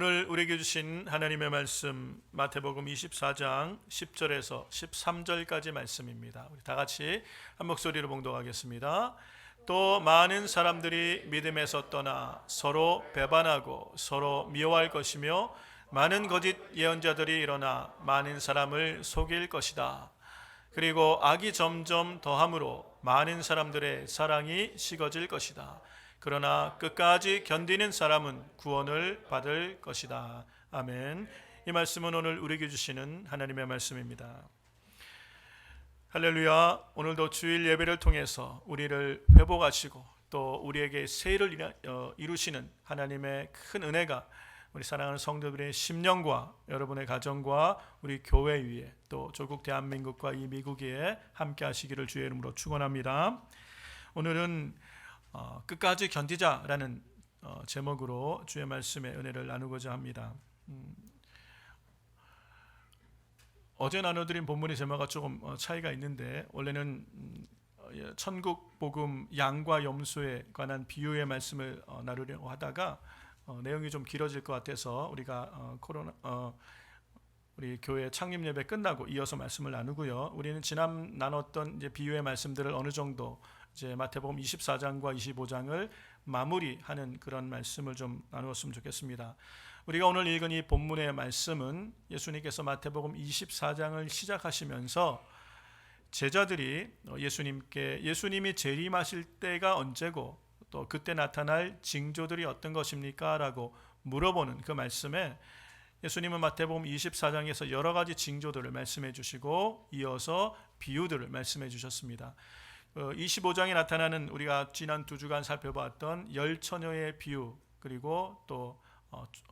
오늘 우리에게 주신 하나님의 말씀 마태복음 24장 10절에서 13절까지 말씀입니다. 우리 다 같이 한 목소리로 봉독하겠습니다. 또 많은 사람들이 믿음에서 떠나 서로 배반하고 서로 미워할 것이며 많은 거짓 예언자들이 일어나 많은 사람을 속일 것이다. 그리고 악이 점점 더함으로 많은 사람들의 사랑이 식어질 것이다. 그러나 끝까지 견디는 사람은 구원을 받을 것이다. 아멘. 이 말씀은 오늘 우리에게 주시는 하나님의 말씀입니다. 할렐루야. 오늘도 주일 예배를 통해서 우리를 회복하시고 또 우리에게 세일을 이루시는 하나님의 큰 은혜가 우리 사랑하는 성도들의 심령과 여러분의 가정과 우리 교회 위에 또 조국 대한민국과 이 미국 위에 함께 하시기를 주의 이름으로 축원합니다. 오늘은 끝까지 견디자라는 제목으로 주의 말씀의 은혜를 나누고자 합니다. 어제 나눠드린 본문의 제목과 조금 차이가 있는데 원래는 천국 복음 양과 염소에 관한 비유의 말씀을 나누려고 하다가 내용이 좀 길어질 것 같아서 우리가 우리 교회 창립 예배 끝나고 이어서 말씀을 나누고요. 우리는 지난 나눴던 이제 비유의 말씀들을 어느 정도 이제 마태복음 24장과 25장을 마무리하는 그런 말씀을 좀 나누었으면 좋겠습니다. 우리가 오늘 읽은 이 본문의 말씀은 예수님께서 마태복음 24장을 시작하시면서 제자들이 예수님이 재림하실 때가 언제고 또 그때 나타날 징조들이 어떤 것입니까? 라고 물어보는 그 말씀에 예수님은 마태복음 24장에서 여러 가지 징조들을 말씀해 주시고 이어서 비유들을 말씀해 주셨습니다. 25장에 나타나는 우리가 지난 두 주간 살펴봤던 열 처녀의 비유 그리고 또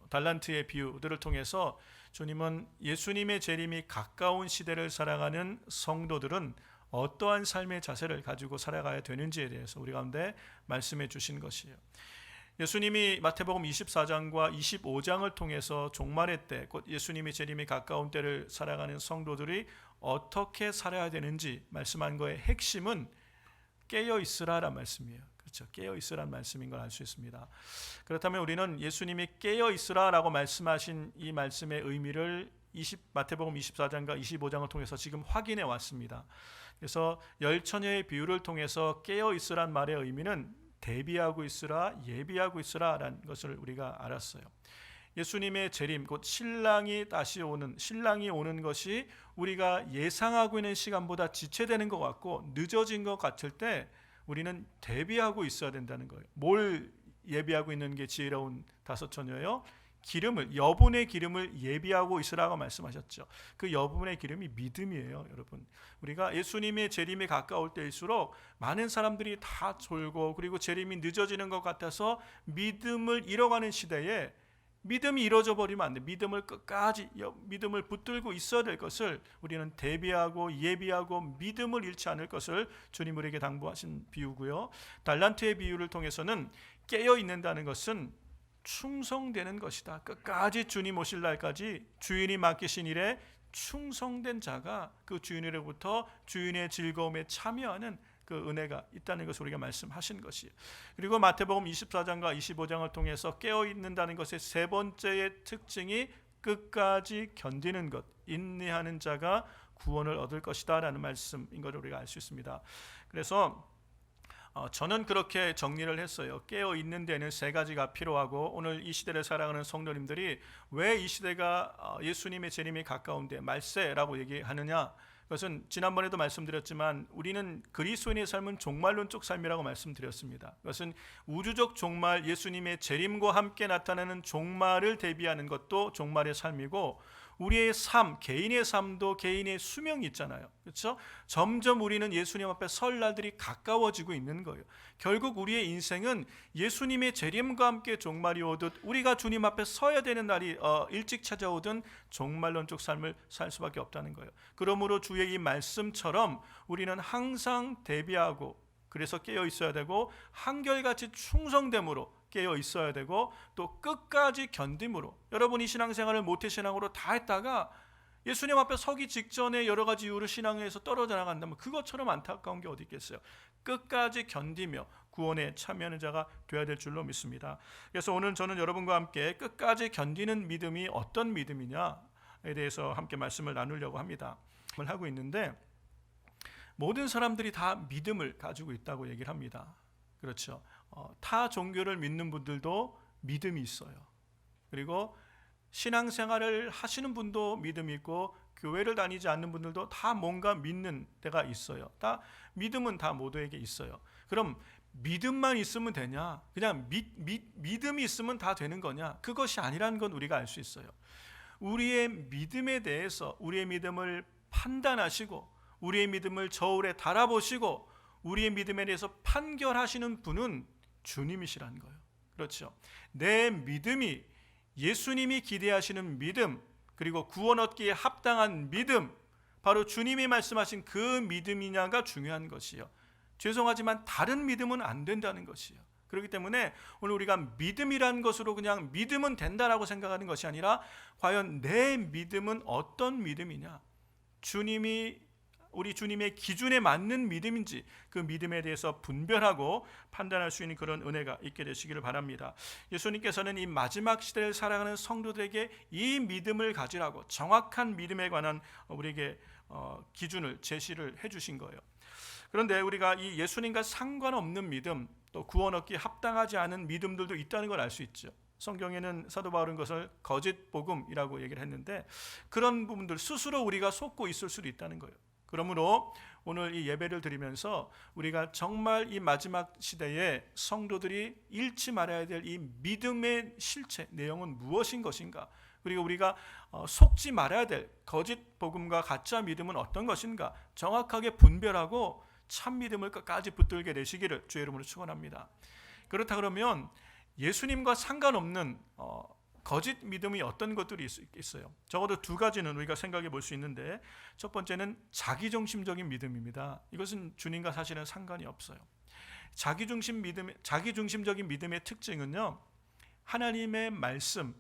달란트의 비유들을 통해서 주님은 예수님의 재림이 가까운 시대를 살아가는 성도들은 어떠한 삶의 자세를 가지고 살아가야 되는지에 대해서 우리 가운데 말씀해 주신 것이에요. 예수님이 마태복음 24장과 25장을 통해서 종말의 때, 곧 예수님의 재림이 가까운 때를 살아가는 성도들이 어떻게 살아야 되는지 말씀한 거의 핵심은 깨어 있으라라는 말씀이에요. 그렇죠? 깨어 있으라는 말씀인 걸 알 수 있습니다. 그렇다면 우리는 예수님이 깨어 있으라라고 말씀하신 이 말씀의 의미를 마태복음 24장과 25장을 통해서 지금 확인해 왔습니다. 그래서 열 처녀의 비유를 통해서 깨어 있으란 말의 의미는 대비하고 있으라, 예비하고 있으라라는 것을 우리가 알았어요. 예수님의 재림, 곧 신랑이 오는 것이 우리가 예상하고 있는 시간보다 지체되는 것 같고 늦어진 것 같을 때 우리는 대비하고 있어야 된다는 거예요. 뭘 예비하고 있는 게 지혜로운 다섯 처녀예요? 여분의 기름을 예비하고 있으라고 말씀하셨죠. 그 여분의 기름이 믿음이에요, 여러분. 우리가 예수님의 재림이 가까울 때일수록 많은 사람들이 다 졸고 그리고 재림이 늦어지는 것 같아서 믿음을 잃어가는 시대에 믿음이 이루어져 버리면 안 돼. 믿음을 붙들고 있어야 될 것을 우리는 대비하고 예비하고 믿음을 잃지 않을 것을 주님 우리에게 당부하신 비유고요. 달란트의 비유를 통해서는 깨어 있는다는 것은 충성되는 것이다. 끝까지 주님 오실 날까지 주인이 맡기신 일에 충성된 자가 그 주인으로부터 주인의 즐거움에 참여하는 그 은혜가 있다는 것을 우리가 말씀하신 것이에요. 그리고 마태복음 24장과 25장을 통해서 깨어 있는다는 것의 세 번째의 특징이 끝까지 견디는 것, 인내하는 자가 구원을 얻을 것이다 라는 말씀인 것을 우리가 알 수 있습니다. 그래서 저는 그렇게 정리를 했어요. 깨어 있는 데는 세 가지가 필요하고 오늘 이 시대를 살아가는 성도님들이 왜 이 시대가 예수님의 재림이 가까운데 말세라고 얘기하느냐? 그것은 지난번에도 말씀드렸지만 우리는 그리스도인의 삶은 종말론적 삶이라고 말씀드렸습니다. 그것은 우주적 종말, 예수님의 재림과 함께 나타나는 종말을 대비하는 것도 종말의 삶이고 우리의 삶, 개인의 삶도 개인의 수명이 있잖아요. 그렇죠? 점점 우리는 예수님 앞에 설 날들이 가까워지고 있는 거예요. 결국 우리의 인생은 예수님의 재림과 함께 종말이 오듯 우리가 주님 앞에 서야 되는 날이 일찍 찾아오든 종말론적 삶을 살 수밖에 없다는 거예요. 그러므로 주의 이 말씀처럼 우리는 항상 대비하고 그래서 깨어 있어야 되고 한결같이 충성됨으로 깨어 있어야 되고 또 끝까지 견딤으로 여러분이 신앙생활을 모태신앙으로 다 했다가 예수님 앞에 서기 직전에 여러 가지 이유로 신앙에서 떨어져 나간다면 그것처럼 안타까운 게 어디 있겠어요. 끝까지 견디며 구원에 참여하는 자가 되어야 될 줄로 믿습니다. 그래서 오늘 저는 여러분과 함께 끝까지 견디는 믿음이 어떤 믿음이냐에 대해서 함께 말씀을 나누려고 합니다. 하고 있는데 모든 사람들이 다 믿음을 가지고 있다고 얘기를 합니다. 그렇죠. 타 종교를 믿는 분들도 믿음이 있어요. 그리고 신앙생활을 하시는 분도 믿음이 있고 교회를 다니지 않는 분들도 다 뭔가 믿는 데가 있어요. 다 믿음은 다 모두에게 있어요. 그럼 믿음만 있으면 되냐? 그냥 믿음이 있으면 다 되는 거냐? 그것이 아니라는 건 우리가 알 수 있어요. 우리의 믿음에 대해서 우리의 믿음을 판단하시고 우리의 믿음을 저울에 달아보시고 우리의 믿음에 대해서 판결하시는 분은 주님이시라는 거예요. 그렇죠. 내 믿음이 예수님이 기대하시는 믿음, 그리고 구원 얻기에 합당한 믿음, 바로 주님이 말씀하신 그 믿음이냐가 중요한 것이요. 죄송하지만 다른 믿음은 안 된다는 것이요. 그렇기 때문에 오늘 우리가 믿음이라는 것으로 그냥 믿으면 된다라고 생각하는 것이 아니라 과연 내 믿음은 어떤 믿음이냐, 우리 주님의 기준에 맞는 믿음인지 그 믿음에 대해서 분별하고 판단할 수 있는 그런 은혜가 있게 되시기를 바랍니다. 예수님께서는 이 마지막 시대를 살아가는 성도들에게 이 믿음을 가지라고 정확한 믿음에 관한 우리에게 기준을 제시를 해주신 거예요. 그런데 우리가 이 예수님과 상관없는 믿음, 또 구원 얻기에 합당하지 않은 믿음들도 있다는 걸 알 수 있죠. 성경에는 사도 바울은 것을 거짓 복음이라고 얘기를 했는데 그런 부분들 스스로 우리가 속고 있을 수도 있다는 거예요. 그러므로 오늘 이 예배를 드리면서 우리가 정말 이 마지막 시대에 성도들이 잃지 말아야 될 이 믿음의 실체, 내용은 무엇인 것인가, 그리고 우리가 속지 말아야 될 거짓 복음과 가짜 믿음은 어떤 것인가 정확하게 분별하고 참 믿음을 끝까지 붙들게 되시기를 주의 이름으로 축원합니다. 그렇다 그러면 예수님과 상관없는 거짓 믿음이 어떤 것들이 있어요. 적어도 두 가지는 우리가 생각해 볼 수 있는데, 첫 번째는 자기중심적인 믿음입니다. 이것은 주님과 사실은 상관이 없어요. 자기중심적인 믿음의 특징은요, 하나님의 말씀,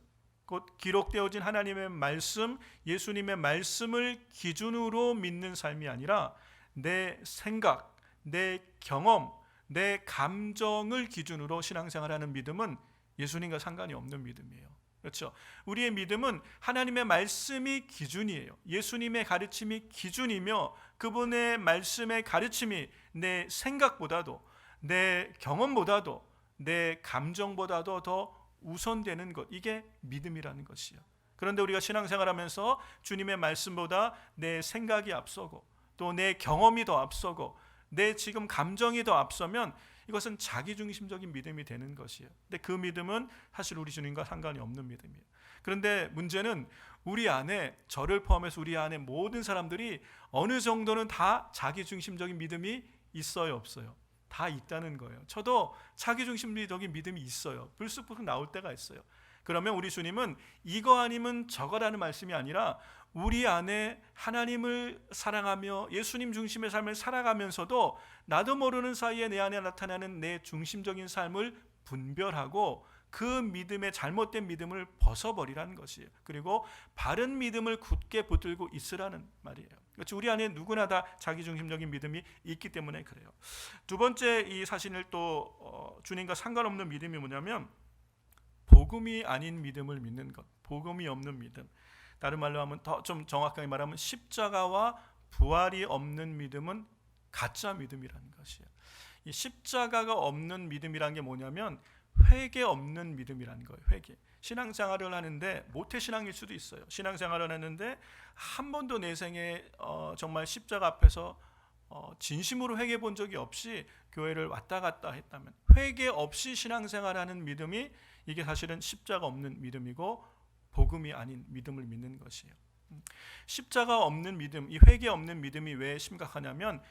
곧 기록되어진 하나님의 말씀, 예수님의 말씀을 기준으로 믿는 삶이 아니라 내 생각, 내 경험, 내 감정을 기준으로 신앙생활하는 믿음은 예수님과 상관이 없는 믿음이에요. 그렇죠. 우리의 믿음은 하나님의 말씀이 기준이에요. 예수님의 가르침이 기준이며 그분의 말씀의 가르침이 내 생각보다도 내 경험보다도 내 감정보다도 더 우선되는 것, 이게 믿음이라는 것이요. 그런데 우리가 신앙생활하면서 주님의 말씀보다 내 생각이 앞서고 또 내 경험이 더 앞서고 내 지금 감정이 더 앞서면 이것은 자기중심적인 믿음이 되는 것이에요. 근데 그 믿음은 사실 우리 주님과 상관이 없는 믿음이에요. 그런데 문제는 우리 안에, 저를 포함해서 우리 안에 모든 사람들이 어느 정도는 다 자기중심적인 믿음이 있어요, 없어요? 다 있다는 거예요. 저도 자기중심적인 믿음이 있어요. 불쑥불쑥 나올 때가 있어요. 그러면 우리 주님은 이거 아니면 저거라는 말씀이 아니라 우리 안에 하나님을 사랑하며 예수님 중심의 삶을 살아가면서도 나도 모르는 사이에 내 안에 나타나는 내 중심적인 삶을 분별하고 그 믿음의 잘못된 믿음을 벗어버리라는 것이에요. 그리고 바른 믿음을 굳게 붙들고 있으라는 말이에요. 그렇죠? 우리 안에 누구나 다 자기중심적인 믿음이 있기 때문에 그래요. 두 번째 이 사실을 또 주님과 상관없는 믿음이 뭐냐면 복음이 아닌 믿음을 믿는 것, 복음이 없는 믿음. 다른 말로 하면 더 좀 정확하게 말하면 십자가와 부활이 없는 믿음은 가짜 믿음이라는 것이에요. 이 십자가가 없는 믿음이라는 게 뭐냐면 회개 없는 믿음이라는 거예요. 회개. 신앙생활을 하는데 모태신앙일 수도 있어요. 신앙생활을 하는데 한 번도 내 생에 정말 십자가 앞에서 진심으로 회개 본 적이 없이 교회를 왔다 갔다 했다면, 회개 없이 신앙생활하는 믿음이 이게 사실은 십자가 없는 믿음이고 복음이 아닌 믿음을 믿는 것이에요. 십자가 없는 믿음, 이 회개 없는 믿음이 왜 심각하냐면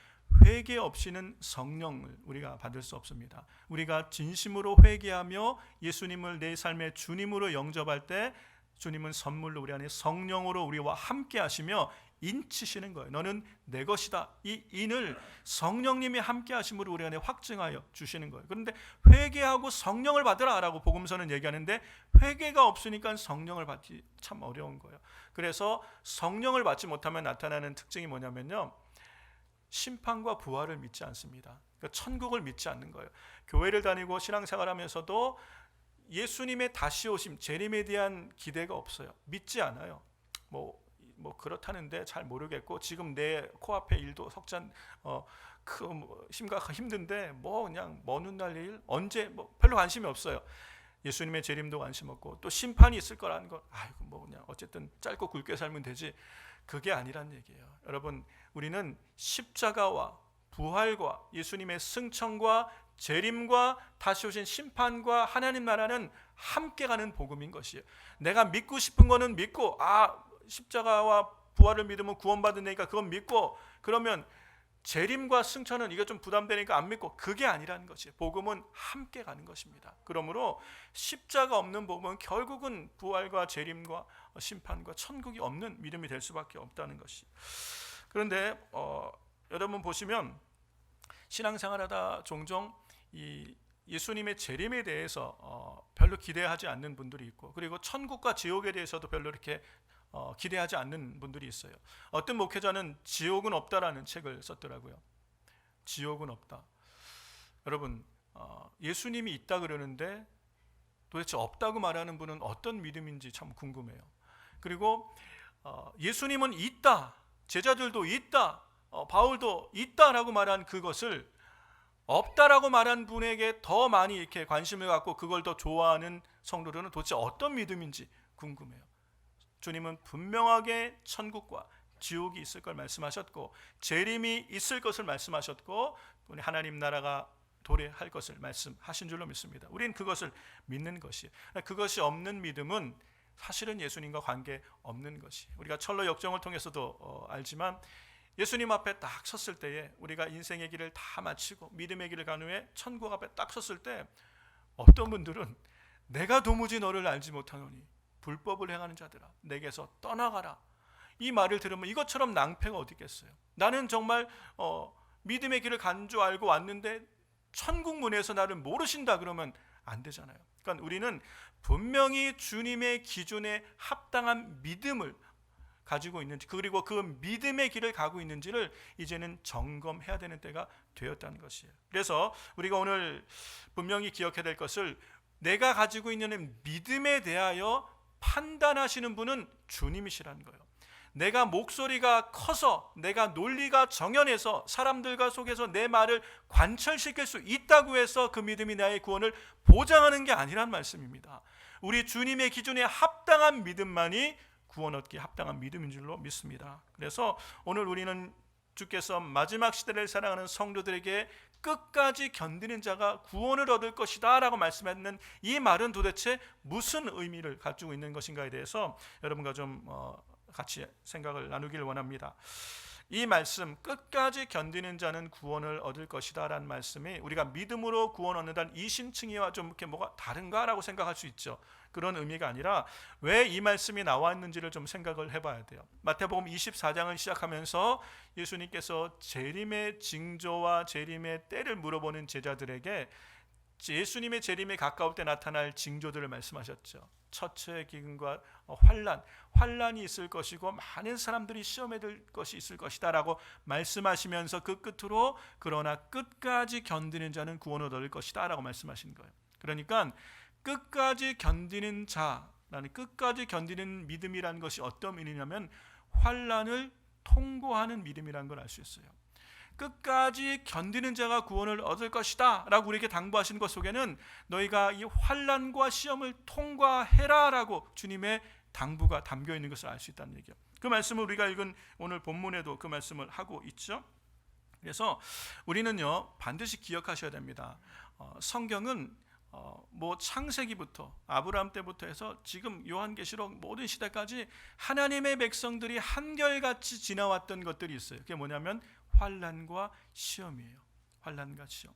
회개 없이는 성령을 우리가 받을 수 없습니다. 우리가 진심으로 회개하며 예수님을 내 삶의 주님으로 영접할 때 주님은 선물로 우리 안에 성령으로 우리와 함께 하시며 인치시는 거예요. 너는 내 것이다. 이 인을 성령님이 함께 하심으로 우리 안에 확증하여 주시는 거예요. 그런데 회개하고 성령을 받으라라고 복음서는 얘기하는데 회개가 없으니까 성령을 받기 참 어려운 거예요. 그래서 성령을 받지 못하면 나타나는 특징이 뭐냐면요, 심판과 부활을 믿지 않습니다. 그러니까 천국을 믿지 않는 거예요. 교회를 다니고 신앙생활하면서도 예수님의 다시 오심, 재림에 대한 기대가 없어요. 믿지 않아요. 뭐 그렇다는데 잘 모르겠고, 지금 내 코앞에 일도 석잔 심각하고 힘든데 뭐 그냥 먼 훗날 일 언제 뭐 별로 관심이 없어요. 예수님의 재림도 관심 없고 또 심판이 있을 거라는 거, 아이고 뭐 그냥 어쨌든 짧고 굵게 살면 되지. 그게 아니란 얘기예요. 여러분, 우리는 십자가와 부활과 예수님의 승천과 재림과 다시 오신 심판과 하나님 나라는 함께 가는 복음인 것이에요. 내가 믿고 싶은 거는 믿고, 십자가와 부활을 믿으면 구원받으니까 그건 믿고, 그러면 재림과 승천은 이게 좀 부담되니까 안 믿고, 그게 아니라는 것이에요. 복음은 함께 가는 것입니다. 그러므로 십자가 없는 복음은 결국은 부활과 재림과 심판과 천국이 없는 믿음이 될 수밖에 없다는 것이. 그런데 여러분 보시면 신앙생활하다 종종 이 예수님의 재림에 대해서 별로 기대하지 않는 분들이 있고, 그리고 천국과 지옥에 대해서도 별로 이렇게 기대하지 않는 분들이 있어요. 어떤 목회자는 지옥은 없다라는 책을 썼더라고요. 지옥은 없다. 여러분, 예수님이 있다 그러는데 도대체 없다고 말하는 분은 어떤 믿음인지 참 궁금해요. 그리고 예수님은 있다, 제자들도 있다, 바울도 있다라고 말한 그것을 없다라고 말한 분에게 더 많이 이렇게 관심을 갖고 그걸 더 좋아하는 성도들은 도대체 어떤 믿음인지 궁금해요. 주님은 분명하게 천국과 지옥이 있을 걸 말씀하셨고, 재림이 있을 것을 말씀하셨고, 우리 하나님 나라가 도래할 것을 말씀하신 줄로 믿습니다. 우리는 그것을 믿는 것이에요. 그것이 없는 믿음은 사실은 예수님과 관계 없는 것이. 우리가 철로 역정을 통해서도 알지만, 예수님 앞에 딱 섰을 때에 우리가 인생의 길을 다 마치고 믿음의 길을 간 후에 천국 앞에 딱 섰을 때 어떤 분들은 내가 도무지 너를 알지 못하노니 불법을 행하는 자들아 내게서 떠나가라, 이 말을 들으면 이것처럼 낭패가 어디 있겠어요. 나는 정말 믿음의 길을 간 줄 알고 왔는데 천국 문에서 나를 모르신다 그러면 안 되잖아요. 그러니까 우리는 분명히 주님의 기준에 합당한 믿음을 가지고 있는지, 그리고 그 믿음의 길을 가고 있는지를 이제는 점검해야 되는 때가 되었다는 것이에요. 그래서 우리가 오늘 분명히 기억해야 될 것을, 내가 가지고 있는 믿음에 대하여 판단하시는 분은 주님이시라는 거예요. 내가 목소리가 커서, 내가 논리가 정연해서 사람들과 속에서 내 말을 관철시킬 수 있다고 해서 그 믿음이 나의 구원을 보장하는 게 아니란 말씀입니다. 우리 주님의 기준에 합당한 믿음만이 구원 얻기에 합당한 믿음인 줄로 믿습니다. 그래서 오늘 우리는 주께서 마지막 시대를 살아가는 성도들에게 끝까지 견디는 자가 구원을 얻을 것이다 라고 말씀했는 이 말은 도대체 무슨 의미를 가지고 있는 것인가에 대해서 여러분과 좀 같이 생각을 나누기를 원합니다. 이 말씀, 끝까지 견디는 자는 구원을 얻을 것이다 라는 말씀이 우리가 믿음으로 구원 얻는다는 이심층이와 좀 이렇게 뭐가 다른가 라고 생각할 수 있죠. 그런 의미가 아니라 왜 이 말씀이 나왔는지를 좀 생각을 해봐야 돼요. 마태복음 24장을 시작하면서 예수님께서 재림의 징조와 재림의 때를 물어보는 제자들에게 예수님의 재림에 가까울 때 나타날 징조들을 말씀하셨죠. 처처의 기근과 환란이 있을 것이고 많은 사람들이 시험에 들 것이 있을 것이다 라고 말씀하시면서 그 끝으로 그러나 끝까지 견디는 자는 구원을 얻을 것이다 라고 말씀하신 거예요. 그러니까 끝까지 견디는 자라는, 끝까지 견디는 믿음이라는 것이 어떤 의미냐면 환란을 통과하는 믿음이라는 걸 알 수 있어요. 끝까지 견디는 자가 구원을 얻을 것이다 라고 우리에게 당부하신 것 속에는 너희가 이 환난과 시험을 통과해라 라고 주님의 당부가 담겨 있는 것을 알 수 있다는 얘기예요. 그 말씀을 우리가 읽은 오늘 본문에도 그 말씀을 하고 있죠. 그래서 우리는요 반드시 기억하셔야 됩니다. 성경은 뭐 창세기부터 아브라함 때부터 해서 지금 요한계시록 모든 시대까지 하나님의 백성들이 한결같이 지나왔던 것들이 있어요. 그게 뭐냐면 환난과 시험이에요. 환난과 시험.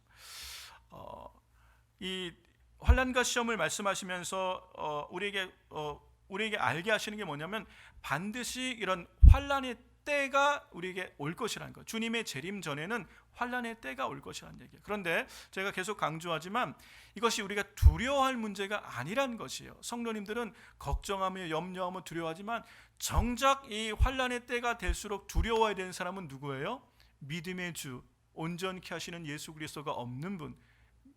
이 환난과 시험을 말씀하시면서 우리에게 알게 하시는 게 뭐냐면 반드시 이런 환난이 때가 우리에게 올 것이라는 것. 주님의 재림 전에는 환난의 때가 올 것이라는 얘기예요. 그런데 제가 계속 강조하지만 이것이 우리가 두려워할 문제가 아니라는 것이에요. 성도님들은 걱정하며 염려하며 두려워하지만 정작 이 환난의 때가 될수록 두려워해야 되는 사람은 누구예요? 믿음의 주, 온전케 하시는 예수 그리스도가 없는 분,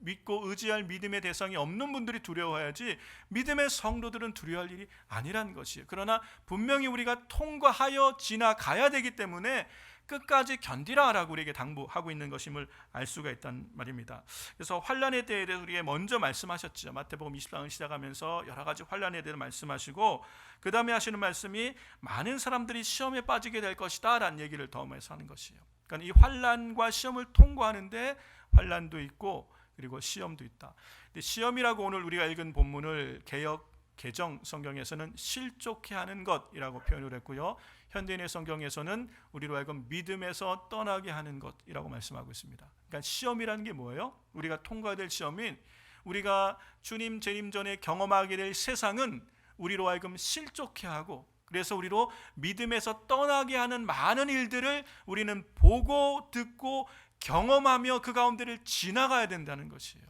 믿고 의지할 믿음의 대상이 없는 분들이 두려워해야지 믿음의 성도들은 두려워할 일이 아니라는 것이에요. 그러나 분명히 우리가 통과하여 지나가야 되기 때문에 끝까지 견디라라고 우리에게 당부하고 있는 것임을 알 수가 있단 말입니다. 그래서 환난에 대해 우리에게 먼저 말씀하셨죠. 마태복음 24장 시작하면서 여러 가지 환난에 대해 말씀하시고 그 다음에 하시는 말씀이 많은 사람들이 시험에 빠지게 될 것이다 라는 얘기를 더하면서 하는 것이에요. 그러니까 이 환난과 시험을 통과하는데 환난도 있고 그리고 시험도 있다. 근데 시험이라고 오늘 우리가 읽은 본문을 개역 개정 성경에서는 실족해 하는 것이라고 표현을 했고요. 현대인의 성경에서는 우리로 하여금 믿음에서 떠나게 하는 것이라고 말씀하고 있습니다. 그러니까 시험이라는 게 뭐예요? 우리가 통과해야 될 시험인 우리가 주님 재림 전에 경험하게 될 세상은 우리로 하여금 실족해 하고 그래서 우리로 믿음에서 떠나게 하는 많은 일들을 우리는 보고 듣고 경험하며 그 가운데를 지나가야 된다는 것이에요.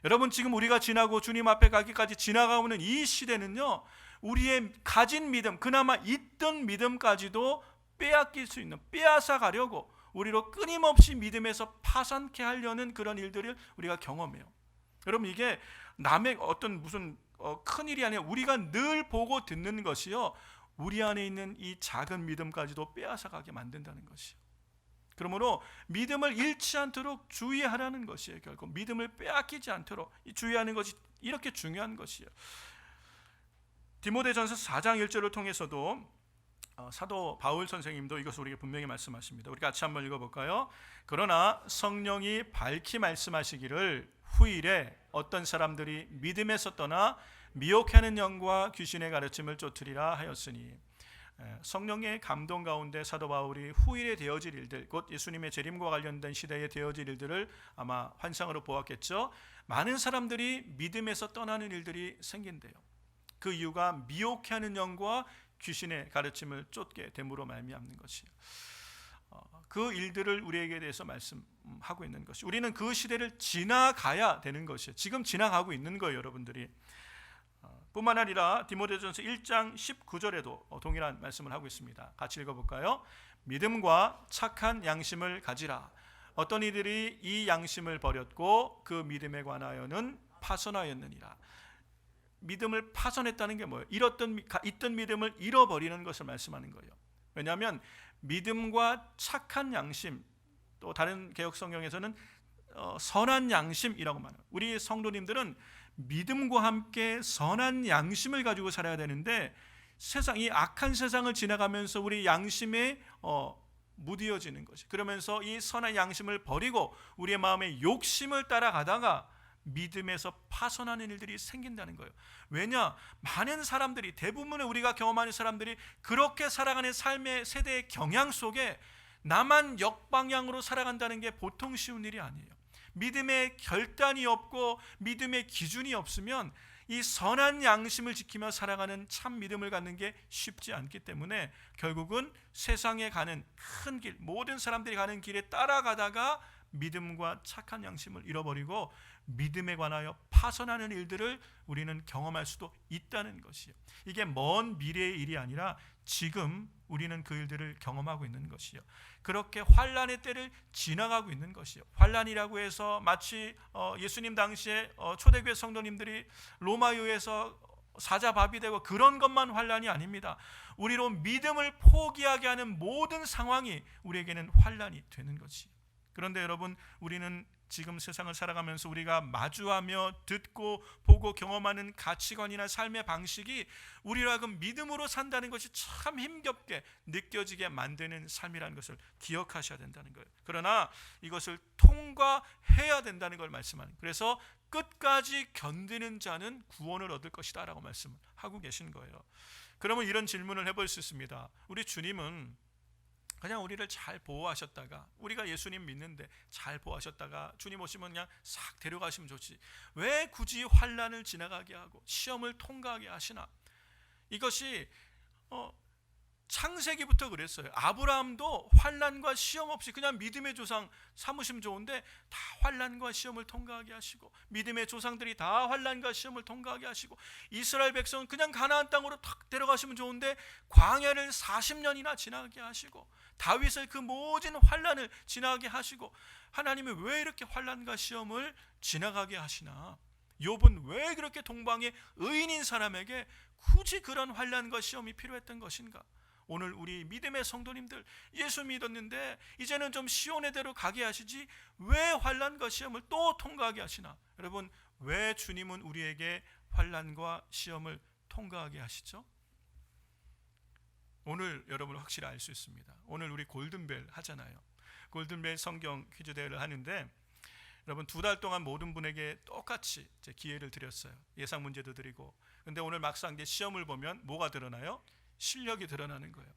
여러분 지금 우리가 지나고 주님 앞에 가기까지 지나가고 있는 이 시대는요, 우리의 가진 믿음, 그나마 있던 믿음까지도 빼앗길 수 있는, 빼앗아 가려고 우리로 끊임없이 믿음에서 파산케 하려는 그런 일들을 우리가 경험해요. 여러분 이게 남의 어떤 무슨 큰 일이 아니라 우리가 늘 보고 듣는 것이요, 우리 안에 있는 이 작은 믿음까지도 빼앗아 가게 만든다는 것이에요. 그러므로 믿음을 잃지 않도록 주의하라는 것이에요. 결국 믿음을 빼앗기지 않도록 주의하는 것이 이렇게 중요한 것이에요. 디모데전서 4장 1절을 통해서도 사도 바울 선생님도 이것을 우리에게 분명히 말씀하십니다. 우리 같이 한번 읽어볼까요? 그러나 성령이 밝히 말씀하시기를 후일에 어떤 사람들이 믿음에서 떠나 미혹하는 영과 귀신의 가르침을 쫓으리라 하였으니, 성령의 감동 가운데 사도 바울이 후일에 되어질 일들, 곧 예수님의 재림과 관련된 시대에 되어질 일들을 아마 환상으로 보았겠죠. 많은 사람들이 믿음에서 떠나는 일들이 생긴대요. 그 이유가 미혹하는 영과 귀신의 가르침을 쫓게 됨으로 말미암는 것이에요. 그 일들을 우리에게 대해서 말씀하고 있는 것이, 우리는 그 시대를 지나가야 되는 것이에요. 지금 지나가고 있는 거예요, 여러분들이. 뿐만 아니라 디모데전서 1장 19절에도 동일한 말씀을 하고 있습니다. 같이 읽어볼까요? 믿음과 착한 양심을 가지라. 어떤 이들이 이 양심을 버렸고 그 믿음에 관하여는 파손하였느니라. 믿음을 파손했다는 게 뭐예요? 있던 믿음을 잃어버리는 것을 말씀하는 거예요. 왜냐하면 믿음과 착한 양심, 또 다른 개역 성경에서는 선한 양심이라고 말해요. 우리 성도님들은 믿음과 함께 선한 양심을 가지고 살아야 되는데, 이 악한 세상을 지나가면서 우리 양심에 무디어지는 것이, 그러면서 이 선한 양심을 버리고 우리의 마음의 욕심을 따라가다가 믿음에서 파손하는 일들이 생긴다는 거예요. 왜냐? 많은 사람들이, 대부분의 우리가 경험하는 사람들이 그렇게 살아가는 삶의 세대의 경향 속에 나만 역방향으로 살아간다는 게 보통 쉬운 일이 아니에요. 믿음의 결단이 없고 믿음의 기준이 없으면 이 선한 양심을 지키며 살아가는 참 믿음을 갖는 게 쉽지 않기 때문에 결국은 세상에 가는 큰 길, 모든 사람들이 가는 길에 따라가다가 믿음과 착한 양심을 잃어버리고 믿음에 관하여 파손하는 일들을 우리는 경험할 수도 있다는 것이에요. 이게 먼 미래의 일이 아니라 지금 우리는 그 일들을 경험하고 있는 것이요, 그렇게 환난의 때를 지나가고 있는 것이요. 환난이라고 해서 마치 예수님 당시에 초대교회 성도님들이 로마유에서 사자밥이 되고 그런 것만 환난이 아닙니다. 우리로 믿음을 포기하게 하는 모든 상황이 우리에게는 환난이 되는 것이에요. 그런데 여러분, 우리는 지금 세상을 살아가면서 우리가 마주하며 듣고 보고 경험하는 가치관이나 삶의 방식이 우리로 하여금 믿음으로 산다는 것이 참 힘겹게 느껴지게 만드는 삶이라는 것을 기억하셔야 된다는 거예요. 그러나 이것을 통과해야 된다는 걸 말씀하는 거예요. 그래서 끝까지 견디는 자는 구원을 얻을 것이다 라고 말씀을 하고 계신 거예요. 그러면 이런 질문을 해볼 수 있습니다. 우리 주님은 그냥 우리를 잘 보호하셨다가, 우리가 예수님 믿는데 잘 보호하셨다가 주님 오시면 그냥 싹 데려가시면 좋지, 왜 굳이 환난을 지나가게 하고 시험을 통과하게 하시나? 이것이 창세기부터 그랬어요. 아브라함도 환난과 시험 없이 그냥 믿음의 조상 삼으시면 좋은데 다 환난과 시험을 통과하게 하시고, 믿음의 조상들이 다 환난과 시험을 통과하게 하시고, 이스라엘 백성은 그냥 가나안 땅으로 탁 데려가시면 좋은데 광야를 40년이나 지나게 하시고, 다윗을 그 모든 환난을 지나게 하시고, 하나님이 왜 이렇게 환난과 시험을 지나가게 하시나? 욥은 왜 그렇게 동방의 의인인 사람에게 굳이 그런 환난과 시험이 필요했던 것인가? 오늘 우리 믿음의 성도님들, 예수 믿었는데 이제는 좀 시온의 대로 가게 하시지 왜 환난과 시험을 또 통과하게 하시나? 여러분, 왜 주님은 우리에게 환난과 시험을 통과하게 하시죠? 오늘 여러분 확실히 알 수 있습니다. 오늘 우리 골든벨 하잖아요. 골든벨 성경 퀴즈 대회를 하는데, 여러분 2달 동안 모든 분에게 똑같이 기회를 드렸어요. 예상 문제도 드리고. 근데 오늘 막상 이제 시험을 보면 뭐가 드러나요? 실력이 드러나는 거예요.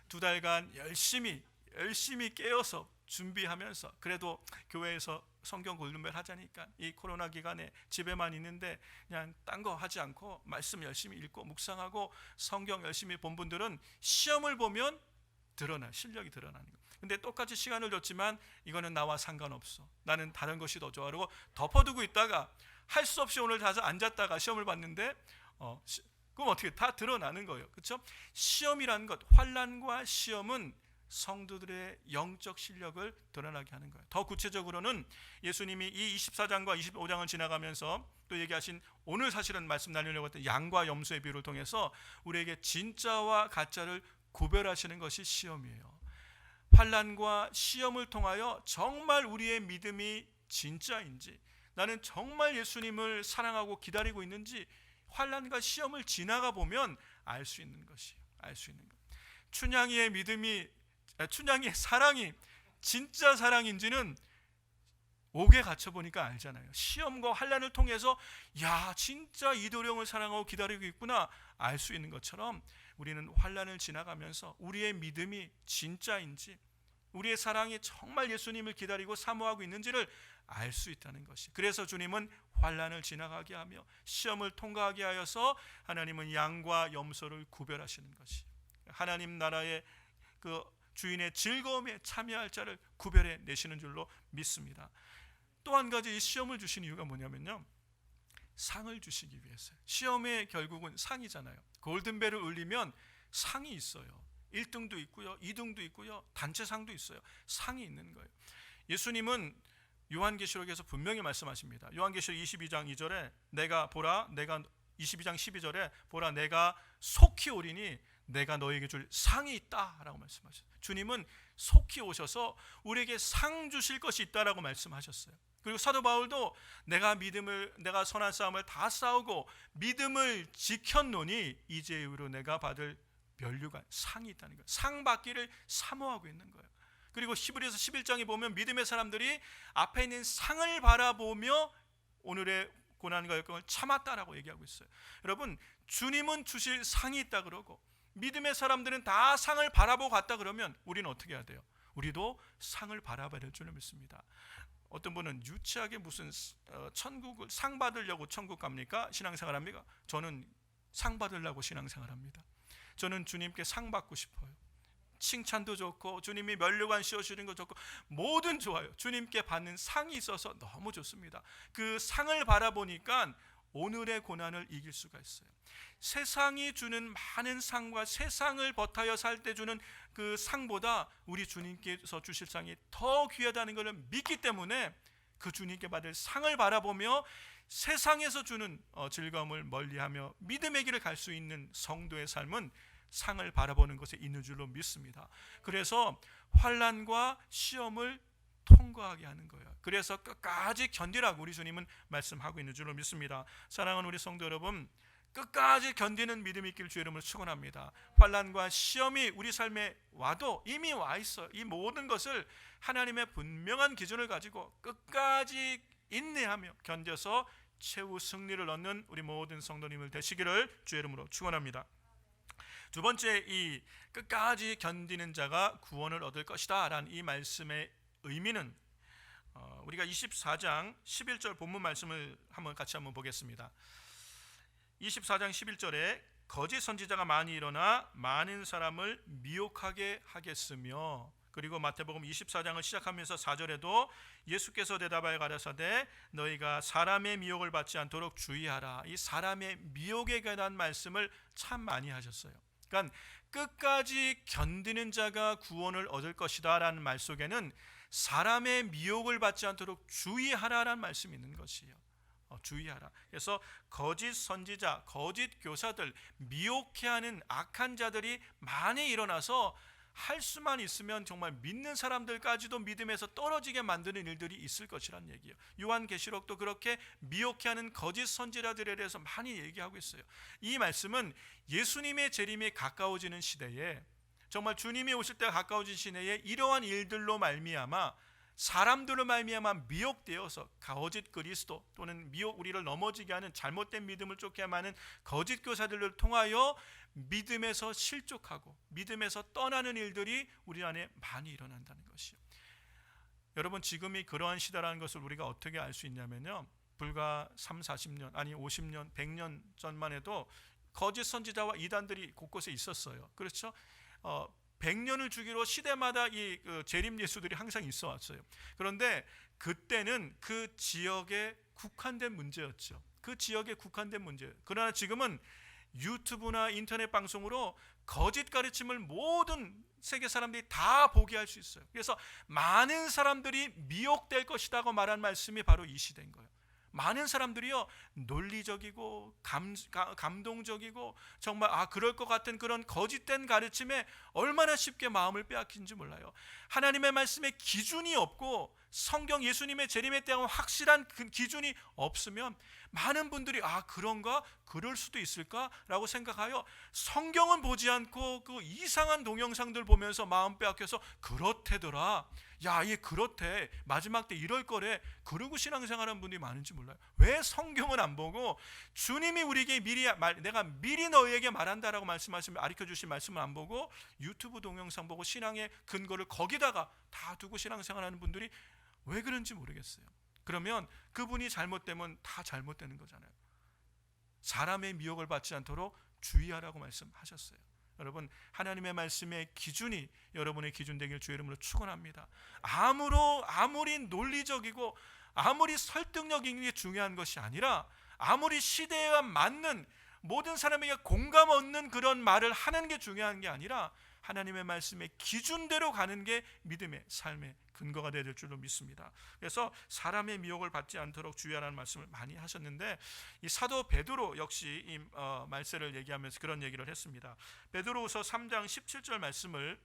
2달간 열심히 깨어서 준비하면서, 그래도 교회에서 성경 골든벨 하자니까 이 코로나 기간에 집에만 있는데 그냥 딴 거 하지 않고 말씀 열심히 읽고 묵상하고 성경 열심히 본 분들은 시험을 보면 드러나요. 실력이 드러나는 거예요. 근데 똑같이 시간을 줬지만 이거는 나와 상관없어, 나는 다른 것이 더 좋아, 그러고 덮어두고 있다가 할 수 없이 오늘 다시 앉았다가 시험을 봤는데 그럼 어떻게 다 드러나는 거예요. 그렇죠? 시험이라는 것, 환난과 시험은 성도들의 영적 실력을 드러나게 하는 거예요. 더 구체적으로는 예수님이 이 24장과 25장을 지나가면서 또 얘기하신, 오늘 사실은 말씀 나누려고 했던 양과 염소의 비유를 통해서 우리에게 진짜와 가짜를 구별하시는 것이 시험이에요. 환난과 시험을 통하여 정말 우리의 믿음이 진짜인지, 나는 정말 예수님을 사랑하고 기다리고 있는지 환난과 시험을 지나가 보면 알 수 있는 것이에요. 알 수 있는 것. 춘향이의 사랑이 진짜 사랑인지는 옥에 갇혀 보니까 알잖아요. 시험과 환난을 통해서 야, 진짜 이도령을 사랑하고 기다리고 있구나 알 수 있는 것처럼, 우리는 환난을 지나가면서 우리의 믿음이 진짜인지, 우리의 사랑이 정말 예수님을 기다리고 사모하고 있는지를 알 수 있다는 것이. 그래서 주님은 환난을 지나가게 하며 시험을 통과하게 하여서 하나님은 양과 염소를 구별하시는 것이, 하나님 나라의 그 주인의 즐거움에 참여할 자를 구별해 내시는 줄로 믿습니다. 또 한 가지 이 시험을 주신 이유가 뭐냐면요, 상을 주시기 위해서요. 시험의 결국은 상이잖아요. 골든벨을 울리면 상이 있어요. 1등도 있고요, 2등도 있고요, 단체상도 있어요. 상이 있는 거예요. 예수님은 요한계시록에서 분명히 말씀하십니다. 요한계시록 22장 2절에 내가 22장 12절에 보라 내가 속히 오리니 내가 너에게 줄 상이 있다라고 말씀하셨어요. 주님은 속히 오셔서 우리에게 상 주실 것이 있다라고 말씀하셨어요. 그리고 사도 바울도 내가 선한 싸움을 다 싸우고 믿음을 지켰노니 이제 이후로 내가 받을 면류관, 상이 있다는 거예요. 상 받기를 사모하고 있는 거예요. 그리고 히브리서 11장에 보면 믿음의 사람들이 앞에 있는 상을 바라보며 오늘의 고난과 역경을 참았다라고 얘기하고 있어요. 여러분, 주님은 주실 상이 있다 그러고 믿음의 사람들은 다 상을 바라보고 갔다 그러면 우리는 어떻게 해야 돼요? 우리도 상을 바라봐야 될 줄을 믿습니다. 어떤 분은 유치하게 무슨 천국을 상 받으려고 천국 갑니까? 신앙생활 합니까? 저는 상 받으려고 신앙생활 합니다. 저는 주님께 상 받고 싶어요. 칭찬도 좋고 주님이 면류관 씌워주는 거 좋고 뭐든 좋아요. 주님께 받는 상이 있어서 너무 좋습니다. 그 상을 바라보니까 오늘의 고난을 이길 수가 있어요. 세상이 주는 많은 상과 세상을 버타여 살 때 주는 그 상보다 우리 주님께서 주실 상이 더 귀하다는 것을 믿기 때문에 그 주님께 받을 상을 바라보며 세상에서 주는 즐거움을 멀리하며 믿음의 길을 갈 수 있는 성도의 삶은 상을 바라보는 것에 있는 줄로 믿습니다. 그래서 환난과 시험을 통과하게 하는 거예요. 그래서 끝까지 견디라고 우리 주님은 말씀하고 있는 줄로 믿습니다. 사랑하는 우리 성도 여러분, 끝까지 견디는 믿음이 있길 주의 이름으로 축원합니다. 환난과 시험이 우리 삶에 와도 이미 와 있어요. 이 모든 것을 하나님의 분명한 기준을 가지고 끝까지 인내하며 견뎌서 최후 승리를 얻는 우리 모든 성도님을 되시기를 주의 이름으로 축원합니다. 두 번째, 이 끝까지 견디는 자가 구원을 얻을 것이다 라는 이 말씀의 의미는 우리가 24장 11절 본문 말씀을 같이 한번 보겠습니다. 24장 11절에 거짓 선지자가 많이 일어나 많은 사람을 미혹하게 하겠으며, 그리고 마태복음 24장을 시작하면서 4절에도 예수께서 대답하여 가라사대 너희가 사람의 미혹을 받지 않도록 주의하라. 이 사람의 미혹에 관한 말씀을 참 많이 하셨어요. 그러니까 끝까지 견디는 자가 구원을 얻을 것이다 라는 말 속에는 사람의 미혹을 받지 않도록 주의하라라는 말씀이 있는 것이에요. 주의하라. 그래서 거짓 선지자, 거짓 교사들, 미혹해 하는 악한 자들이 많이 일어나서 할 수만 있으면 정말 믿는 사람들까지도 믿음에서 떨어지게 만드는 일들이 있을 것이란 얘기예요. 요한계시록도 그렇게 미혹해 하는 거짓 선지자들에 대해서 많이 얘기하고 있어요. 이 말씀은 예수님의 재림이 가까워지는 시대에, 정말 주님이 오실 때가 가까워진 시대에 이러한 일들로 말미암아 사람들로 말미암아 미혹되어서 거짓 그리스도 또는 우리를 넘어지게 하는 잘못된 믿음을 쫓게 하는 거짓 교사들을 통하여 믿음에서 실족하고 믿음에서 떠나는 일들이 우리 안에 많이 일어난다는 것이요. 여러분, 지금이 그러한 시대라는 것을 우리가 어떻게 알 수 있냐면요, 불과 3, 40년 아니 50년, 100년 전만 해도 거짓 선지자와 이단들이 곳곳에 있었어요. 그렇죠? 100년을 주기로 시대마다 이 재림 예수들이 항상 있어 왔어요. 그런데 그때는 그 지역에 국한된 문제였죠. 그 지역에 국한된 문제예요. 그러나 지금은 유튜브나 인터넷 방송으로 거짓 가르침을 모든 세계 사람들이 다 보게 할 수 있어요. 그래서 많은 사람들이 미혹될 것이라고 말한 말씀이 바로 이 시대인 거예요. 많은 사람들이요, 논리적이고 감동적이고 정말 그럴 것 같은 그런 거짓된 가르침에 얼마나 쉽게 마음을 빼앗긴지 몰라요. 하나님의 말씀에 기준이 없고 성경 예수님의 재림에 대한 확실한 그 기준이 없으면 많은 분들이 그런가? 그럴 수도 있을까? 라고 생각하여 성경은 보지 않고 그 이상한 동영상들 보면서 마음 빼앗겨서 그렇대더라, 야, 얘 그렇대, 마지막 때 이럴 거래, 그러고 신앙생활하는 분들이 많은지 몰라요. 왜 성경은 안 보고 주님이 우리에게 내가 미리 너희에게 말한다라고 말씀하시면 가르쳐주신 말씀을 안 보고 유튜브 동영상 보고 신앙의 근거를 거기다가 다 두고 신앙생활하는 분들이 왜 그런지 모르겠어요. 그러면 그분이 잘못되면 다 잘못되는 거잖아요. 사람의 미혹을 받지 않도록 주의하라고 말씀하셨어요. 여러분, 하나님의 말씀의 기준이 여러분의 기준 되길 주의 이름으로 축원합니다. 아무리 논리적이고 아무리 설득력 있는 게 중요한 것이 아니라, 아무리 시대에 맞는 모든 사람에게 공감 얻는 그런 말을 하는 게 중요한 게 아니라 하나님의 말씀의 기준대로 가는 게 믿음의 삶의 근거가 되야 될 줄로 믿습니다. 그래서 사람의 미혹을 받지 않도록 주의하라는 말씀을 많이 하셨는데, 이 사도 베드로 역시 이 말세를 얘기하면서 그런 얘기를 했습니다. 베드로후서 3장 17절 말씀을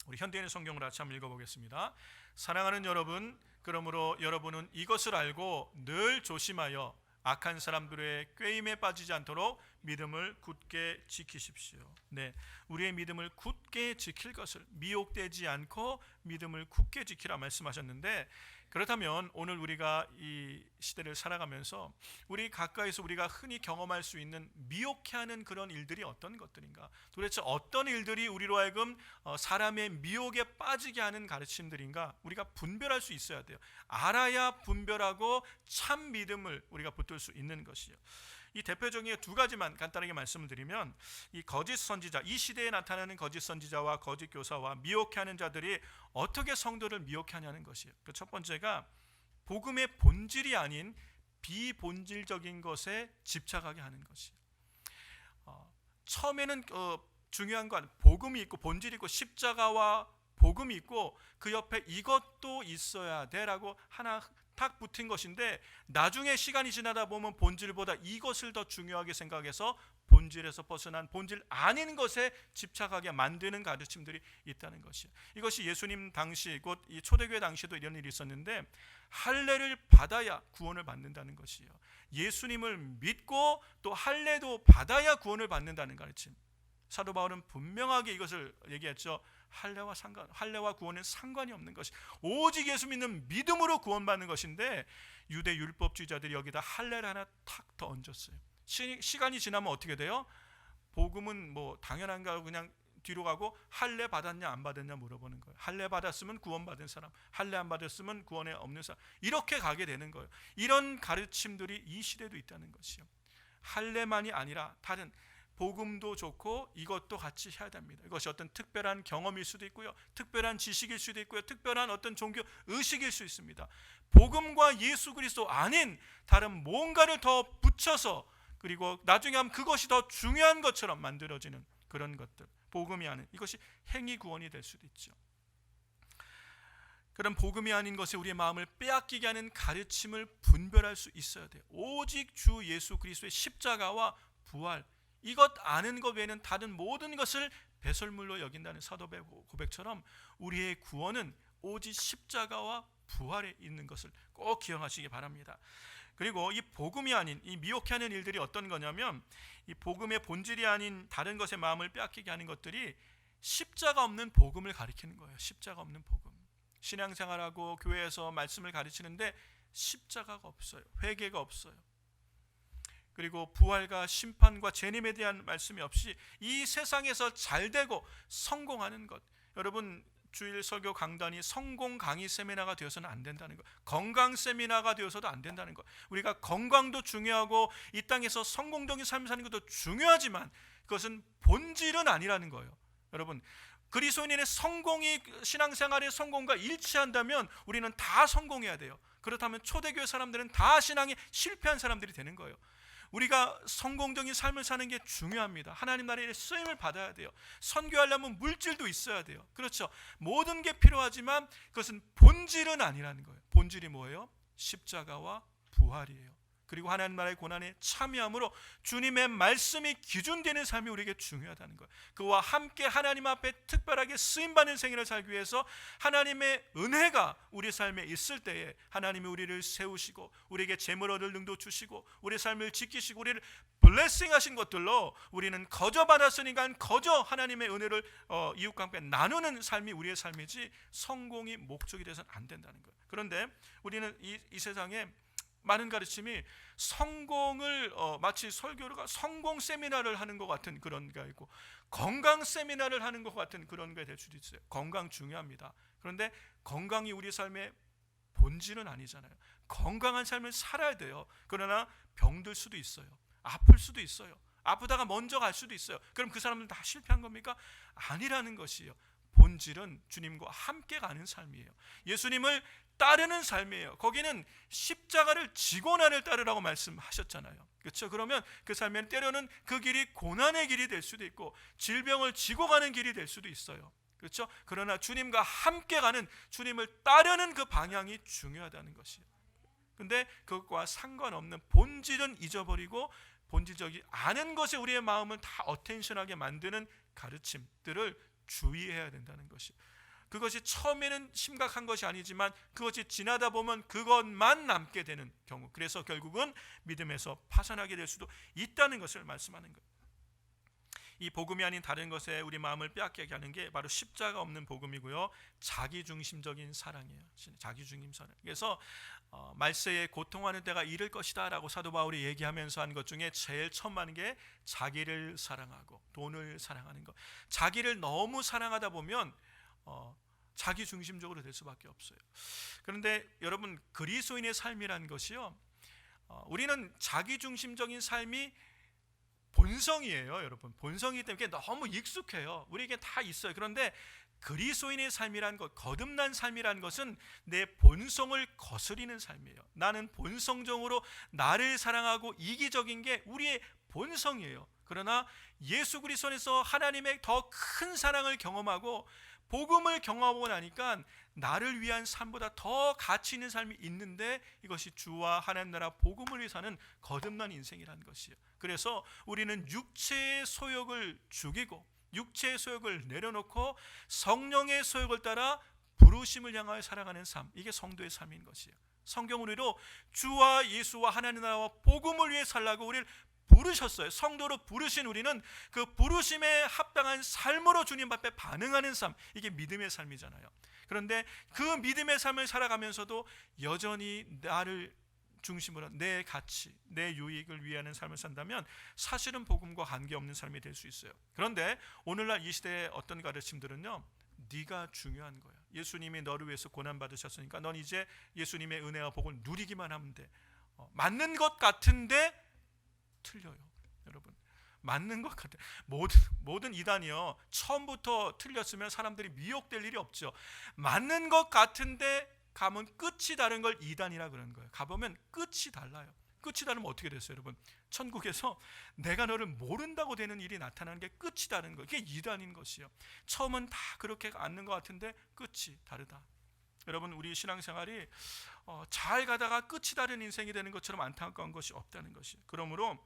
우리 현대인의 성경으로 같이 한번 읽어보겠습니다. 사랑하는 여러분, 그러므로 여러분은 이것을 알고 늘 조심하여 악한 사람들의 꾀임에 빠지지 않도록 믿음을 굳게 지키십시오. 네, 우리의 믿음을 굳게 지킬 것을, 미혹되지 않고 믿음을 굳게 지키라 말씀하셨는데, 그렇다면 오늘 우리가 이 시대를 살아가면서 우리 가까이서 우리가 흔히 경험할 수 있는 미혹해하는 그런 일들이 어떤 것들인가, 도대체 어떤 일들이 우리로 하여금 사람의 미혹에 빠지게 하는 가르침들인가, 우리가 분별할 수 있어야 돼요. 알아야 분별하고 참 믿음을 우리가 붙들 수 있는 것이요. 이 대표적인 두 가지만 간단하게 말씀을 드리면, 이 거짓 선지자, 이 시대에 나타나는 거짓 선지자와 거짓 교사와 미혹해하는 자들이 어떻게 성도를 미혹하냐는 것이에요. 그 첫 번째가 복음의 본질이 아닌 비본질적인 것에 집착하게 하는 것이에요. 처음에는 중요한 건 복음이 있고 본질이 있고 십자가와 복음이 있고 그 옆에 이것도 있어야 돼라고 하나 탁 붙은 것인데, 나중에 시간이 지나다 보면 본질보다 이것을 더 중요하게 생각해서 본질에서 벗어난 본질 아닌 것에 집착하게 만드는 가르침들이 있다는 것이에요. 이것이 예수님 당시, 곧 이 초대교회 당시도 이런 일이 있었는데, 할례를 받아야 구원을 받는다는 것이에요. 예수님을 믿고 또 할례도 받아야 구원을 받는다는 가르침. 사도 바울은 분명하게 이것을 얘기했죠. 할례와 구원은 상관이 없는 것이, 오직 예수 믿는 믿음으로 구원받는 것인데, 유대 율법주의자들이 여기다 할례를 하나 탁 더 얹었어요. 시간이 지나면 어떻게 돼요? 복음은 뭐 당연한가 하고 그냥 뒤로 가고, 할례 받았냐 안 받았냐 물어보는 거예요. 할례 받았으면 구원받은 사람, 할례 안 받았으면 구원에 없는 사람, 이렇게 가게 되는 거예요. 이런 가르침들이 이 시대도 있다는 것이요. 할례만이 아니라 다른 복음도 좋고 이것도 같이 해야 됩니다. 이것이 어떤 특별한 경험일 수도 있고요, 특별한 지식일 수도 있고요, 특별한 어떤 종교 의식일 수 있습니다. 복음과 예수 그리스도 아닌 다른 뭔가를 더 붙여서, 그리고 나중에 하면 그것이 더 중요한 것처럼 만들어지는 그런 것들, 복음이 아닌, 이것이 행위 구원이 될 수도 있죠. 그런 복음이 아닌 것에 우리의 마음을 빼앗기게 하는 가르침을 분별할 수 있어야 돼요. 오직 주 예수 그리스도의 십자가와 부활, 이것 아는 것 외에는 다른 모든 것을 배설물로 여긴다는 사도의 고백처럼 우리의 구원은 오직 십자가와 부활에 있는 것을 꼭 기억하시기 바랍니다. 그리고 이 복음이 아닌, 이 미혹해 하는 일들이 어떤 거냐면, 이 복음의 본질이 아닌 다른 것에 마음을 빼앗기게 하는 것들이 십자가 없는 복음을 가리키는 거예요. 십자가 없는 복음. 신앙생활하고 교회에서 말씀을 가르치는데 십자가가 없어요. 회개가 없어요. 그리고 부활과 심판과 재림에 대한 말씀이 없이 이 세상에서 잘되고 성공하는 것, 여러분 주일 설교 강단이 성공 강의 세미나가 되어서는 안 된다는 것, 건강 세미나가 되어서도 안 된다는 것. 우리가 건강도 중요하고 이 땅에서 성공적인 삶을 사는 것도 중요하지만 그것은 본질은 아니라는 거예요. 여러분, 그리스도인의 성공이 신앙생활의 성공과 일치한다면 우리는 다 성공해야 돼요. 그렇다면 초대교회 사람들은 다 신앙에 실패한 사람들이 되는 거예요. 우리가 성공적인 삶을 사는 게 중요합니다. 하나님 나라의 쓰임을 받아야 돼요. 선교하려면 물질도 있어야 돼요. 그렇죠. 모든 게 필요하지만 그것은 본질은 아니라는 거예요. 본질이 뭐예요? 십자가와 부활이에요. 그리고 하나님 나라의 고난에 참여함으로 주님의 말씀이 기준되는 삶이 우리에게 중요하다는 거예요. 그와 함께 하나님 앞에 특별하게 쓰임받는 생애를 살기 위해서 하나님의 은혜가 우리 삶에 있을 때에 하나님이 우리를 세우시고 우리에게 재물 얻을 능도 주시고 우리의 삶을 지키시고 우리를 블레싱하신 것들로 우리는 거저 받았으니까 거저 하나님의 은혜를 이웃과 함께 나누는 삶이 우리의 삶이지 성공이 목적이 돼서는 안 된다는 거예요. 그런데 우리는 이 세상에 많은 가르침이 성공을 마치 설교가 성공 세미나를 하는 것 같은 그런 게 있고, 건강 세미나를 하는 것 같은 그런 게 될 수도 있어요. 건강 중요합니다. 그런데 건강이 우리 삶의 본질은 아니잖아요. 건강한 삶을 살아야 돼요. 그러나 병들 수도 있어요. 아플 수도 있어요. 아프다가 먼저 갈 수도 있어요. 그럼 그 사람들은 다 실패한 겁니까? 아니라는 것이에요. 본질은 주님과 함께 가는 삶이에요. 예수님을 따르는 삶이에요. 거기는 십자가를 지고 나를 따르라고 말씀하셨잖아요. 그렇죠? 그러면 그 삶에는 때로는 그 길이 고난의 길이 될 수도 있고 질병을 지고 가는 길이 될 수도 있어요. 그렇죠? 그러나 주님과 함께 가는, 주님을 따르는 그 방향이 중요하다는 것이에요. 근데 그것과 상관없는 본질은 잊어버리고 본질적이 않은 것에 우리의 마음을 다 어텐션하게 만드는 가르침들을 주의해야 된다는 것이에요. 그것이 처음에는 심각한 것이 아니지만 그것이 지나다 보면 그것만 남게 되는 경우, 그래서 결국은 믿음에서 파산하게 될 수도 있다는 것을 말씀하는 거예요. 이 복음이 아닌 다른 것에 우리 마음을 빼앗게 하는 게 바로 십자가 없는 복음이고요, 자기중심적인 사랑이에요. 자기중심 사랑. 그래서 말세에 고통하는 때가 이를 것이다 라고 사도 바울이 얘기하면서 한 것 중에 제일 처음 하는 게 자기를 사랑하고 돈을 사랑하는 것. 자기를 너무 사랑하다 보면 자기 중심적으로 될 수밖에 없어요. 그런데 여러분, 그리스도인의 삶이란 것이요, 우리는 자기 중심적인 삶이 본성이에요. 여러분, 본성이기 때문에 너무 익숙해요. 우리에게 다 있어요. 그런데 그리스도인의 삶이란 것, 거듭난 삶이란 것은 내 본성을 거스리는 삶이에요. 나는 본성적으로 나를 사랑하고 이기적인 게 우리의 본성이에요. 그러나 예수 그리스도 안에서 하나님의 더 큰 사랑을 경험하고 복음을 경험하고 나니까 나를 위한 삶보다 더 가치 있는 삶이 있는데, 이것이 주와 하나님 나라 복음을 위해 사는 거듭난 인생이라는 것이에요. 그래서 우리는 육체의 소욕을 죽이고 육체의 소욕을 내려놓고 성령의 소욕을 따라 부르심을 향하여 살아가는 삶, 이게 성도의 삶인 것이에요. 성경 우리로 주와 예수와 하나님 나라와 복음을 위해 살라고 우리를 부르셨어요. 성도로 부르신 우리는 그 부르심에 합당한 삶으로 주님 앞에 반응하는 삶, 이게 믿음의 삶이잖아요. 그런데 그 믿음의 삶을 살아가면서도 여전히 나를 중심으로 내 가치, 내 유익을 위하는 삶을 산다면 사실은 복음과 관계없는 삶이 될 수 있어요. 그런데 오늘날 이 시대의 어떤 가르침들은요, 네가 중요한 거야. 예수님이 너를 위해서 고난받으셨으니까 넌 이제 예수님의 은혜와 복을 누리기만 하면 돼. 맞는 것 같은데 틀려요. 여러분, 맞는 것 같아요. 모든 이단이요, 처음부터 틀렸으면 사람들이 미혹될 일이 없죠. 맞는 것 같은데 가면 끝이 다른 걸 이단이라 그러는 거예요. 가보면 끝이 달라요. 끝이 다르면 어떻게 됐어요, 여러분? 천국에서 내가 너를 모른다고 되는 일이 나타나는 게 끝이 다른 거예요. 이게 이단인 것이요. 처음은 다 그렇게 앉는 것 같은데 끝이 다르다. 여러분, 우리 신앙생활이 잘 가다가 끝이 다른 인생이 되는 것처럼 안타까운 것이 없다는 것이에요. 그러므로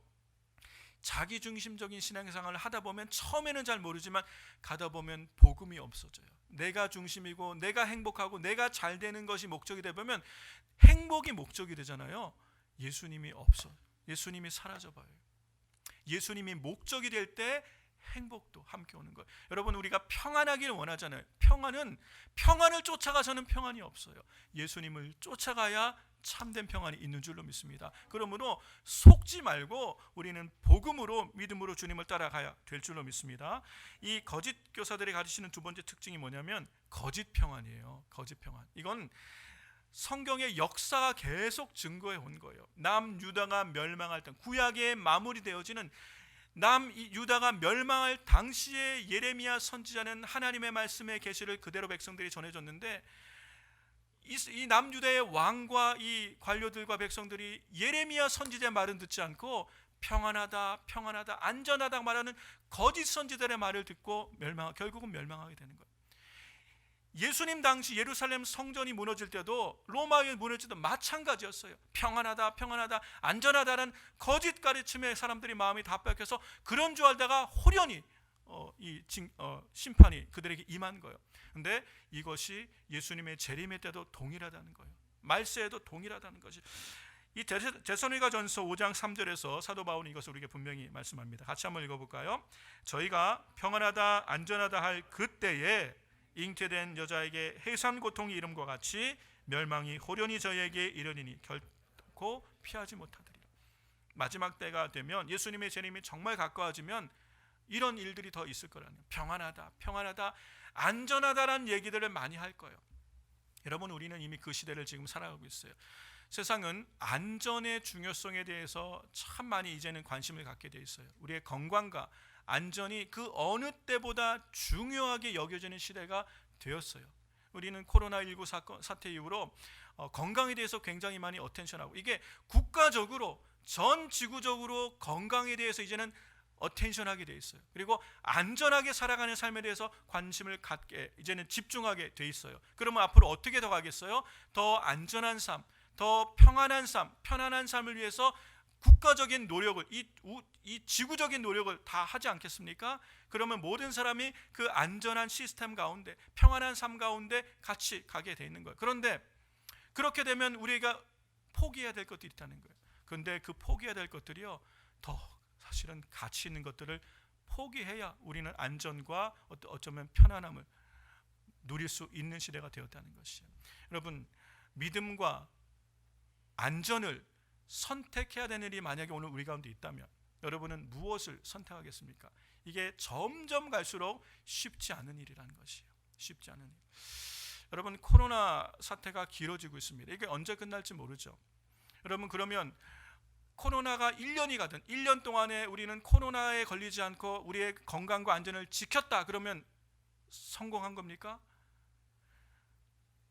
자기중심적인 신앙생활을 하다 보면 처음에는 잘 모르지만 가다 보면 복음이 없어져요. 내가 중심이고 내가 행복하고 내가 잘 되는 것이 목적이 되면 행복이 목적이 되잖아요. 예수님이 없어요. 예수님이 사라져버려요. 예수님이 목적이 될 때 행복도 함께 오는 거예요. 여러분, 우리가 평안하기를 원하잖아요. 평안을 쫓아가서는 평안이 없어요. 예수님을 쫓아가야 참된 평안이 있는 줄로 믿습니다. 그러므로 속지 말고 우리는 복음으로, 믿음으로 주님을 따라가야 될 줄로 믿습니다. 이 거짓 교사들이 가르치는 두 번째 특징이 뭐냐면 거짓 평안이에요. 거짓 평안. 이건 성경의 역사가 계속 증거해 온 거예요. 남유다가 멸망할 때, 구약에 마무리되어지는 남유다가 멸망할 당시에 예레미야 선지자는 하나님의 말씀의 계시를 그대로 백성들이 전해줬는데, 이 남유다의 왕과 이 관료들과 백성들이 예레미야 선지자의 말은 듣지 않고 평안하다, 평안하다, 안전하다 말하는 거짓 선지자들의 말을 듣고 결국은 멸망하게 되는 거예요. 예수님 당시 예루살렘 성전이 무너질 때도, 로마에 무너질 때도 마찬가지였어요. 평안하다, 평안하다, 안전하다는 거짓 가르침에 사람들이 마음이 답답해서 그런 줄 알다가 호련히 심판이 그들에게 임한 거예요. 근데 이것이 예수님의 재림의 때도 동일하다는 거예요. 말세에도 동일하다는 것이, 이 데살로니가전서 5장 3절에서 사도 바울이 이것을 우리에게 분명히 말씀합니다. 같이 한번 읽어볼까요? 저희가 평안하다, 안전하다 할 그때에 잉태된 여자에게 해산 고통이 이름과 같이 멸망이 호련히 저희에게 이르리니 결코 피하지 못하리라. 마지막 때가 되면, 예수님의 재림이 정말 가까워지면 이런 일들이 더 있을 거라는 거예요. 평안하다, 평안하다, 안전하다라는 얘기들을 많이 할 거예요. 여러분, 우리는 이미 그 시대를 지금 살아가고 있어요. 세상은 안전의 중요성에 대해서 참 많이 이제는 관심을 갖게 돼 있어요. 우리의 건강과 안전이 그 어느 때보다 중요하게 여겨지는 시대가 되었어요. 우리는 코로나19 사태 이후로 건강에 대해서 굉장히 많이 어텐션하고, 이게 국가적으로 전 지구적으로 건강에 대해서 이제는 어텐션하게 돼 있어요. 그리고 안전하게 살아가는 삶에 대해서 관심을 갖게, 이제는 집중하게 돼 있어요. 그러면 앞으로 어떻게 더 가겠어요? 더 안전한 삶, 더 평안한 삶, 편안한 삶을 위해서 국가적인 노력을, 이 지구적인 노력을 다 하지 않겠습니까? 그러면 모든 사람이 그 안전한 시스템 가운데, 평안한 삶 가운데 같이 가게 돼 있는 거예요. 그런데 그렇게 되면 우리가 포기해야 될 것들이 있다는 거예요. 그런데 그 포기해야 될 것들이요, 더 사실은 가치 있는 것들을 포기해야 우리는 안전과 어쩌면 편안함을 누릴 수 있는 시대가 되었다는 것이에요. 여러분, 믿음과 안전을 선택해야 되는 일이 만약에 오늘 우리 가운데 있다면 여러분은 무엇을 선택하겠습니까? 이게 점점 갈수록 쉽지 않은 일이라는 것이에요. 쉽지 않은 일. 여러분, 코로나 사태가 길어지고 있습니다. 이게 언제 끝날지 모르죠. 여러분, 그러면 코로나가 1년이 가든 1년 동안에 우리는 코로나에 걸리지 않고 우리의 건강과 안전을 지켰다, 그러면 성공한 겁니까?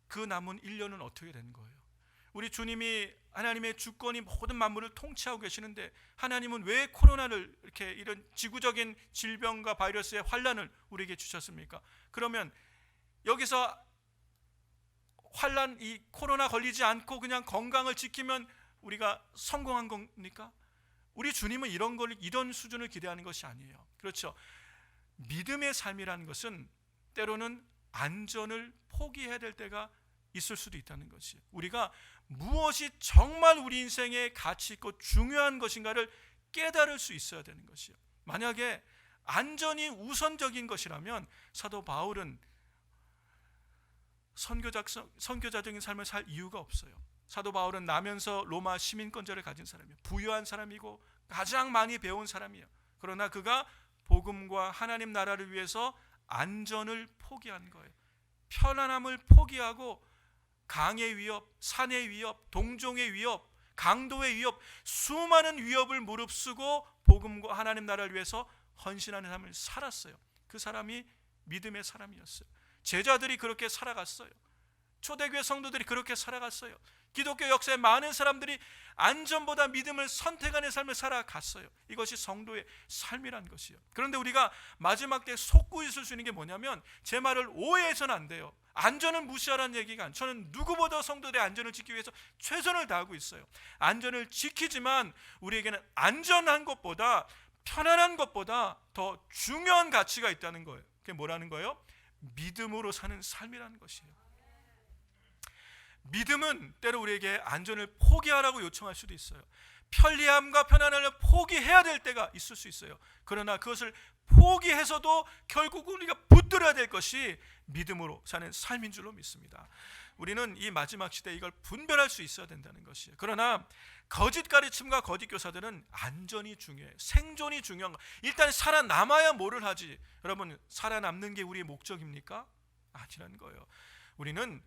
그 남은 1년은 어떻게 되는 거예요? 우리 주님이 하나님의 주권이 모든 만물을 통치하고 계시는데, 하나님은 왜 코로나를, 이렇게 이런 지구적인 질병과 바이러스의 환란을 우리에게 주셨습니까? 그러면 여기서 환란, 이 코로나 걸리지 않고 그냥 건강을 지키면 우리가 성공한 겁니까? 우리 주님은 이런 수준을 기대하는 것이 아니에요. 그렇죠? 믿음의 삶이라는 것은 때로는 안전을 포기해야 될 때가 있을 수도 있다는 것이에요. 우리가 무엇이 정말 우리 인생에 가치 있고 중요한 것인가를 깨달을 수 있어야 되는 것이에요. 만약에 안전이 우선적인 것이라면 사도 바울은 선교자적인 삶을 살 이유가 없어요. 사도 바울은 나면서 로마 시민권자를 가진 사람이에요. 부유한 사람이고 가장 많이 배운 사람이에요. 그러나 그가 복음과 하나님 나라를 위해서 안전을 포기한 거예요. 편안함을 포기하고 강의 위협, 산의 위협, 동종의 위협, 강도의 위협, 수많은 위협을 무릅쓰고 복음과 하나님 나라를 위해서 헌신하는 삶을 살았어요. 그 사람이 믿음의 사람이었어요. 제자들이 그렇게 살아갔어요. 초대교회 성도들이 그렇게 살아갔어요. 기독교 역사에 많은 사람들이 안전보다 믿음을 선택하는 삶을 살아갔어요. 이것이 성도의 삶이란 것이요. 그런데 우리가 마지막 때 속고 있을 수 있는 게 뭐냐면, 제 말을 오해해서는 안 돼요. 안전을 무시하라는 얘기가 아니에요. 저는 누구보다 성도들의 안전을 지키기 위해서 최선을 다하고 있어요. 안전을 지키지만 우리에게는 안전한 것보다, 편안한 것보다 더 중요한 가치가 있다는 거예요. 그게 뭐라는 거예요? 믿음으로 사는 삶이라는 것이에요. 믿음은 때로 우리에게 안전을 포기하라고 요청할 수도 있어요. 편리함과 편안함을 포기해야 될 때가 있을 수 있어요. 그러나 그것을 포기해서도 결국 우리가 붙들어야 될 것이 믿음으로 사는 삶인 줄로 믿습니다. 우리는 이 마지막 시대에 이걸 분별할 수 있어야 된다는 것이에요. 그러나 거짓 가르침과 거짓 교사들은 안전이 중요해요. 생존이 중요한 거. 일단 살아남아야 뭐를 하지? 여러분, 살아남는 게 우리의 목적입니까? 아니라는 거예요. 우리는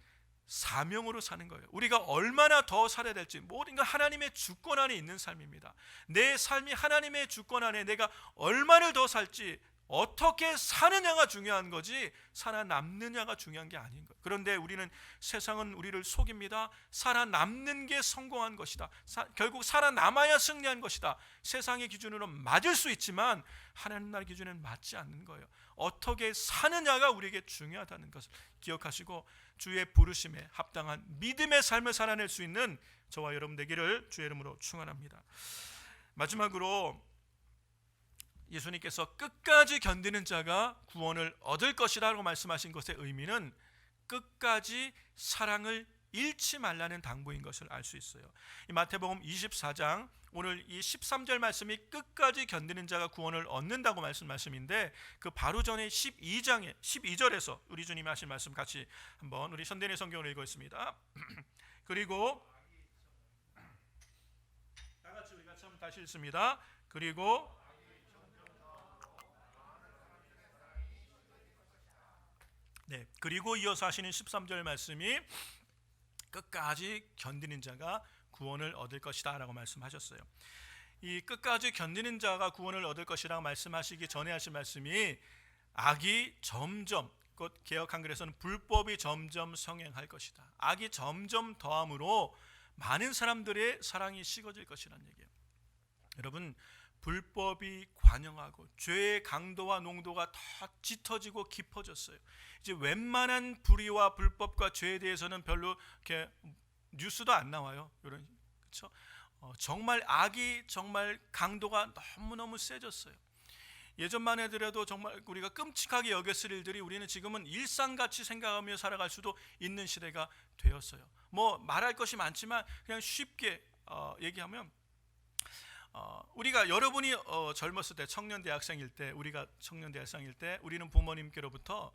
사명으로 사는 거예요. 우리가 얼마나 더 살아야 될지, 모든 건 하나님의 주권 안에 있는 삶입니다. 내 삶이 하나님의 주권 안에 내가 얼마를 더 살지, 어떻게 사느냐가 중요한 거지 살아남느냐가 중요한 게 아닌 거예요. 그런데 우리는, 세상은 우리를 속입니다. 살아남는 게 성공한 것이다. 결국 살아남아야 승리한 것이다. 세상의 기준으로 맞을 수 있지만 하나님 나라의 기준에는 맞지 않는 거예요. 어떻게 사느냐가 우리에게 중요하다는 것을 기억하시고, 주의 부르심에 합당한 믿음의 삶을 살아낼 수 있는 저와 여러분 되기를 주의 이름으로 축원합니다. 마지막으로 예수님께서 끝까지 견디는 자가 구원을 얻을 것이라고 말씀하신 것의 의미는 끝까지 사랑을 잃지 말라는 당부인 것을 알 수 있어요. 이 마태복음 24장 오늘 이 13절 말씀이 끝까지 견디는 자가 구원을 얻는다고 말씀인데, 그 바로 전에 12장에 12절에서 우리 주님이 하신 말씀 같이 한번 우리 선대의 성경을 읽겠습니다. 그리고 다 같이 우리가 처음 다시 읽습니다. 그리고 그리고 이어서 하시는 13절 말씀이 끝까지 견디는 자가 구원을 얻을 것이다 라고 말씀하셨어요. 이 끝까지 견디는 자가 구원을 얻을 것이라고 말씀하시기 전에 하신 말씀이 악이 점점, 곧 개역 한글에서는 불법이 점점 성행할 것이다. 악이 점점 더함으로 많은 사람들의 사랑이 식어질 것이라는 얘기예요. 여러분, 불법이 관영하고 죄의 강도와 농도가 더 짙어지고 깊어졌어요. 이제 웬만한 불의와 불법과 죄에 대해서는 별로 이렇게 뉴스도 안 나와요. 이런, 그렇죠? 정말 악이 정말 강도가 너무너무 세졌어요. 예전만 해더라도 정말 우리가 끔찍하게 여겼을 일들이 우리는 지금은 일상같이 생각하며 살아갈 수도 있는 시대가 되었어요. 뭐 말할 것이 많지만 그냥 쉽게 얘기하면, 우리가 여러분이 젊었을 때, 청년 대학생일 때, 우리가 청년 대학생일 때 우리는 부모님께로부터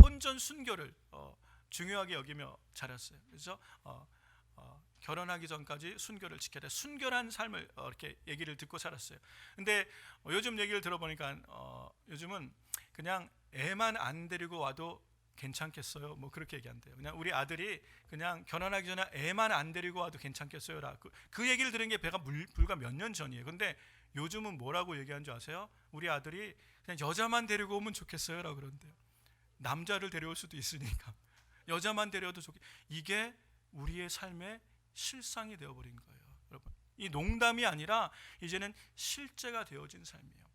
혼전 순교를 중요하게 여기며 자랐어요. 그래서 결혼하기 전까지 순교를 지켜야 돼. 순결한 삶을 이렇게 얘기를 듣고 살았어요. 근데 요즘 얘기를 들어보니까 요즘은 그냥 애만 안 데리고 와도 괜찮겠어요? 뭐 그렇게 얘기한대요. 그냥 우리 아들이 그냥 결혼하기 전에 애만 안 데리고 와도 괜찮겠어요라. 그 얘기를 들은 게 불과 몇 년 전이에요. 근데 요즘은 뭐라고 얘기하는 줄 아세요? 우리 아들이 그냥 여자만 데리고 오면 좋겠어요라고 그러는데요. 남자를 데려올 수도 있으니까 여자만 데려와도 좋겠. 이게 우리의 삶의 실상이 되어버린 거예요. 여러분, 이 농담이 아니라 이제는 실제가 되어진 삶이에요.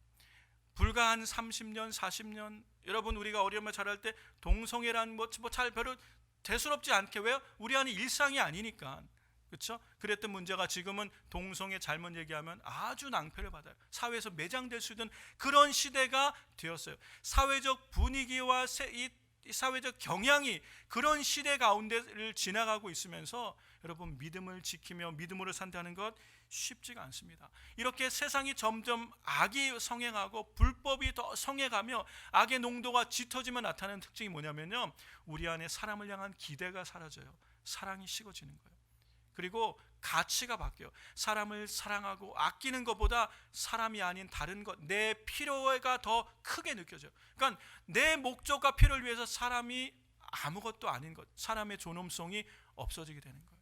불과 한 30년, 40년, 여러분 우리가 어려움을 자랄 때 동성애란 잘 별로 대수롭지 않게, 왜요? 우리 안에 일상이 아니니까. 그렇죠? 그랬던 문제가 지금은 동성애 잘못 얘기하면 아주 낭패를 받아요. 사회에서 매장될 수 있는 그런 시대가 되었어요. 사회적 분위기와 이 사회적 경향이 그런 시대 가운데를 지나가고 있으면서 여러분, 믿음을 지키며 믿음으로 산다는 것 쉽지가 않습니다. 이렇게 세상이 점점 악이 성행하고 불법이 더 성행하며 악의 농도가 짙어지면 나타나는 특징이 뭐냐면요, 우리 안에 사람을 향한 기대가 사라져요. 사랑이 식어지는 거예요. 그리고 가치가 바뀌어요. 사람을 사랑하고 아끼는 것보다 사람이 아닌 다른 것, 내 필요가 더 크게 느껴져요. 그러니까 내 목적과 필요를 위해서 사람이 아무것도 아닌 것, 사람의 존엄성이 없어지게 되는 거예요.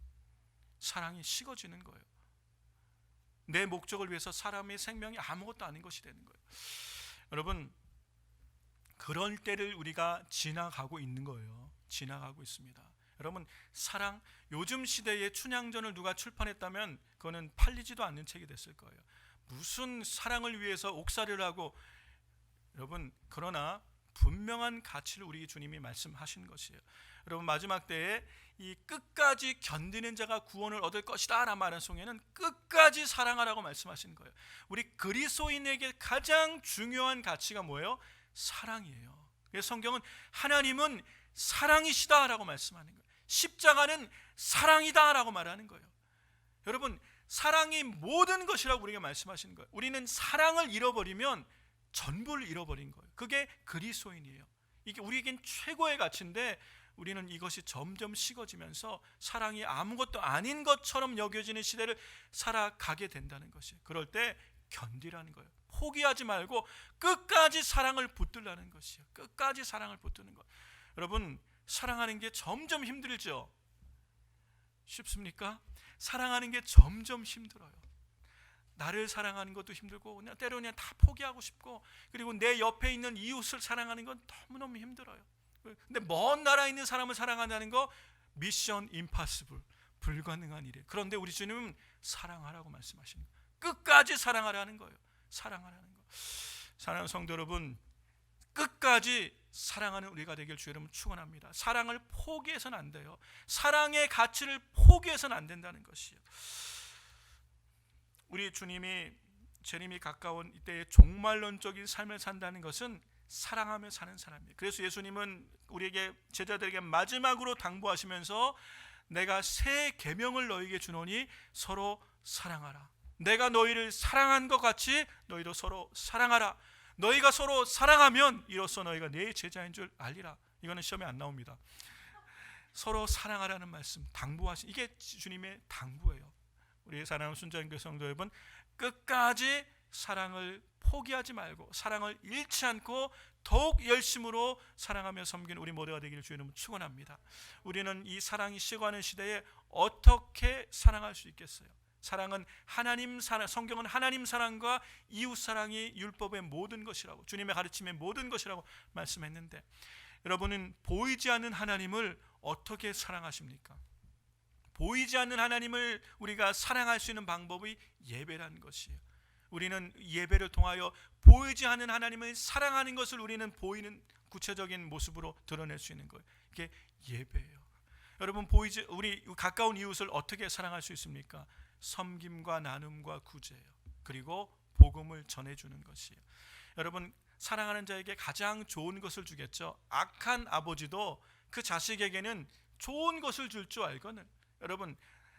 사랑이 식어지는 거예요. 내 목적을 위해서 사람의 생명이 아무것도 아닌 것이 되는 거예요. 여러분, 그럴 때를 우리가 지나가고 있는 거예요. 지나가고 있습니다. 여러분, 사랑, 요즘 시대에 춘향전을 누가 출판했다면 그거는 팔리지도 않는 책이 됐을 거예요. 무슨 사랑을 위해서 옥살이를 하고. 여러분, 그러나 분명한 가치를 우리 주님이 말씀하신 것이에요. 여러분, 마지막 때에 이 끝까지 견디는 자가 구원을 얻을 것이다 라는 말은 속에는 끝까지 사랑하라고 말씀하신 거예요. 우리 그리스도인에게 가장 중요한 가치가 뭐예요? 사랑이에요. 그래서 성경은 하나님은 사랑이시다 라고 말씀하는 거예요. 십자가는 사랑이다 라고 말하는 거예요. 여러분, 사랑이 모든 것이라고 우리에게 말씀하시는 거예요. 우리는 사랑을 잃어버리면 전부를 잃어버린 거예요. 그게 그리스도인이에요. 이게 우리에겐 최고의 가치인데 우리는 이것이 점점 식어지면서 사랑이 아무것도 아닌 것처럼 여겨지는 시대를 살아가게 된다는 것이에요. 그럴 때 견디라는 거예요. 포기하지 말고 끝까지 사랑을 붙들라는 것이에요. 끝까지 사랑을 붙드는 것. 여러분, 사랑하는 게 점점 힘들죠? 쉽습니까? 사랑하는 게 점점 힘들어요. 나를 사랑하는 것도 힘들고 그냥 때로는 다 포기하고 싶고, 그리고 내 옆에 있는 이웃을 사랑하는 건 너무너무 힘들어요. 근데 먼 나라에 있는 사람을 사랑한다는 거 미션 임파서블, 불가능한 일이에요. 그런데 우리 주님은 사랑하라고 말씀하시는 거예요. 끝까지 사랑하라는 거예요. 사랑하라는 거. 사랑하는 성도 여러분, 끝까지 사랑하는 우리가 되길 주 여러분 축원합니다. 사랑을 포기해서는 안 돼요. 사랑의 가치를 포기해서는 안 된다는 것이에요. 우리 주님이 재림이 가까운 이때에 종말론적인 삶을 산다는 것은 사랑하며 사는 사람이에요. 그래서 예수님은 우리에게, 제자들에게 마지막으로 당부하시면서 내가 새 계명을 너희에게 주노니 서로 사랑하라. 내가 너희를 사랑한 것 같이 너희도 서로 사랑하라. 너희가 서로 사랑하면 이로써 너희가 내 제자인 줄 알리라. 이거는 시험에 안 나옵니다. 서로 사랑하라는 말씀, 당부하신, 이게 주님의 당부예요. 우리 사랑하는 순전교회 성도 여러분, 끝까지 사랑을 포기하지 말고 사랑을 잃지 않고 더욱 열심으로 사랑하며 섬기는 우리 모두가 되기를 주의 이름으로 축원합니다. 우리는 이 사랑이 식어가는 시대에 어떻게 사랑할 수 있겠어요? 사랑은 하나님 사랑, 성경은 하나님 사랑과 이웃 사랑이 율법의 모든 것이라고, 주님의 가르침의 모든 것이라고 말씀했는데, 여러분은 보이지 않는 하나님을 어떻게 사랑하십니까? 보이지 않는 하나님을 우리가 사랑할 수 있는 방법이 예배라는 것이에요. 우리는 예배를 통하여 보이지 않는 하나님을 사랑하는 것을 우리는 보이는 구체적인 모습으로 드러낼 수 있는 거예요. 이게 예배예요. 여러분, 우리 가까운 이웃을 어떻게 사랑할 수 있습니까? 섬김과 나눔과 구제예요. 그리고 복음을 전해주는 것이에요. 여러분, 사랑하는 자에게 가장 좋은 것을 주겠죠. 악한 아버지도 그 자식에게는 좋은 것을 줄 줄 알거든. 여러분,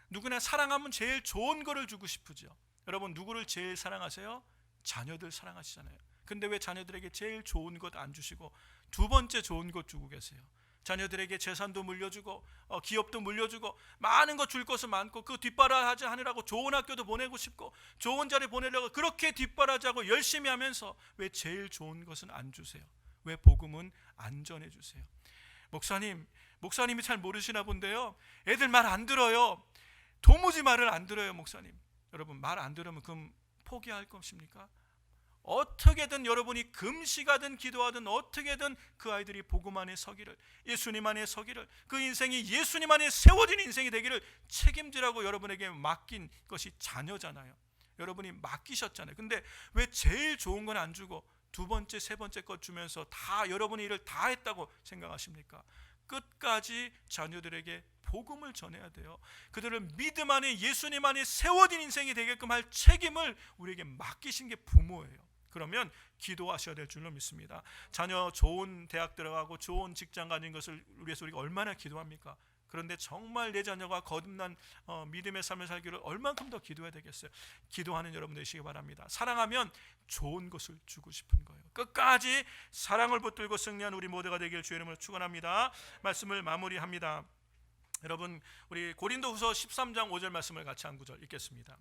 누구나 사랑하면 제일 좋은 거를 주고 싶으죠. 여러분, 누구를 제일 사랑하세요? 자녀들 사랑하시잖아요. 근데 왜 자녀들에게 제일 좋은 것 안 주시고 두 번째 좋은 것 주고 계세요? 자녀들에게 재산도 물려주고 기업도 물려주고 많은 거 줄 것은 많고 그 뒷바라지 하느라고 좋은 학교도 보내고 싶고 좋은 자리 보내려고 그렇게 뒷바라지하고 열심히 하면서 왜 제일 좋은 것은 안 주세요? 왜 복음은 안 전해주세요? 목사님이 잘 모르시나 본데요, 애들 말 안 들어요. 도무지 말을 안 들어요. 목사님, 여러분, 말 안 들으면 그럼 포기할 것입니까? 어떻게든 여러분이 금식하든 기도하든 어떻게든 그 아이들이 복음 안에 서기를, 예수님 안에 서기를, 그 인생이 예수님 안에 세워진 인생이 되기를 책임지라고 여러분에게 맡긴 것이 자녀잖아요. 여러분이 맡기셨잖아요. 근데 왜 제일 좋은 건 안 주고 두 번째, 세 번째 것 주면서 다 여러분의 일을 다 했다고 생각하십니까? 끝까지 자녀들에게 복음을 전해야 돼요. 그들을 믿음 안에, 예수님 안에 세워진 인생이 되게끔 할 책임을 우리에게 맡기신 게 부모예요. 그러면 기도하셔야 될 줄로 믿습니다. 자녀 좋은 대학 들어가고 좋은 직장 가진 것을 위해서 우리가 얼마나 기도합니까? 그런데 정말 내 자녀가 거듭난 믿음의 삶을 살기를 얼만큼 더 기도해야 되겠어요? 기도하는 여러분 되시기 바랍니다. 사랑하면 좋은 것을 주고 싶은 거예요. 끝까지 사랑을 붙들고 승리한 우리 모두가 되길 주의 이름으로 축원합니다. 말씀을 마무리합니다. 여러분, 우리 고린도후서 13장 5절 말씀을 같이 한 구절 읽겠습니다.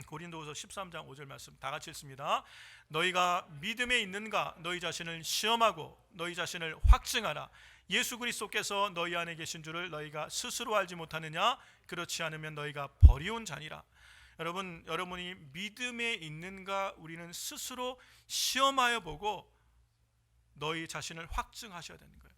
고린도후서 13장 5절 말씀 다 같이 읽습니다. 너희가 믿음에 있는가 너희 자신을 시험하고 너희 자신을 확증하라. 예수 그리스도께서 너희 안에 계신 줄을 너희가 스스로 알지 못하느냐? 그렇지 않으면 너희가 버리운 자니라. 여러분이 믿음에 있는가 우리는 스스로 시험하여 보고 너희 자신을 확증하셔야 되는 거예요.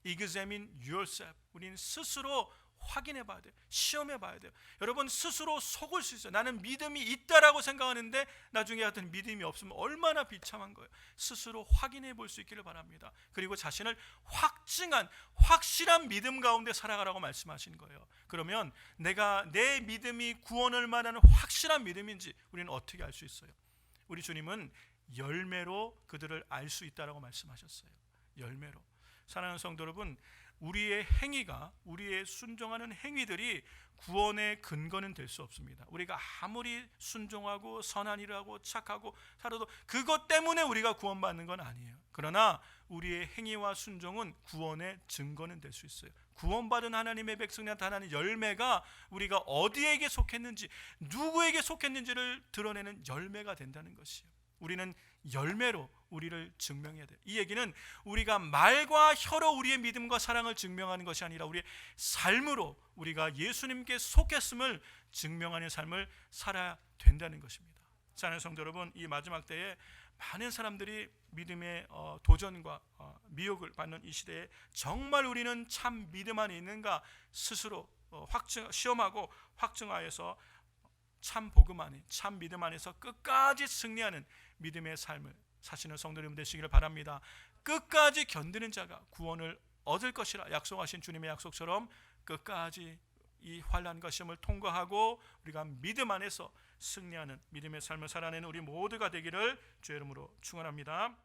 Examine yourself. 우리는 스스로 확인해 봐야 돼요. 시험해 봐야 돼요. 여러분 스스로 속을 수 있어요. 나는 믿음이 있다라고 생각하는데 나중에 하여튼 믿음이 없으면 얼마나 비참한 거예요. 스스로 확인해 볼 수 있기를 바랍니다. 그리고 자신을 확증한 확실한 믿음 가운데 살아가라고 말씀하신 거예요. 그러면 내 믿음이 구원을 말하는 확실한 믿음인지 우리는 어떻게 알 수 있어요? 우리 주님은 열매로 그들을 알 수 있다라고 말씀하셨어요. 열매로. 사랑하는 성도 여러분, 우리의 행위가 우리의 순종하는 행위들이 구원의 근거는 될 수 없습니다. 우리가 아무리 순종하고 선한 일을 하고 착하고 살아도 그것 때문에 우리가 구원받는 건 아니에요. 그러나 우리의 행위와 순종은 구원의 증거는 될 수 있어요. 구원받은 하나님의 백성한테 하나는 열매가 우리가 어디에게 속했는지 누구에게 속했는지를 드러내는 열매가 된다는 것이에요. 우리는 열매로 우리를 증명해야 돼요. 이 얘기는 우리가 말과 혀로 우리의 믿음과 사랑을 증명하는 것이 아니라 우리의 삶으로 우리가 예수님께 속했음을 증명하는 삶을 살아야 된다는 것입니다. 사랑하는 성도 여러분, 이 마지막 때에 많은 사람들이 믿음의 도전과 미혹을 받는 이 시대에 정말 우리는 참 믿음 안에 있는가 스스로 시험하고 확증하여서 참 복음 안에 참 믿음 안에서 끝까지 승리하는 믿음의 삶을 사시는 성도 여러분 되시기를 바랍니다. 끝까지 견디는 자가 구원을 얻을 것이라 약속하신 주님의 약속처럼 끝까지 이 환난과 시험을 통과하고 우리가 믿음 안에서 승리하는 믿음의 삶을 살아내는 우리 모두가 되기를 주의 이름으로 축원합니다.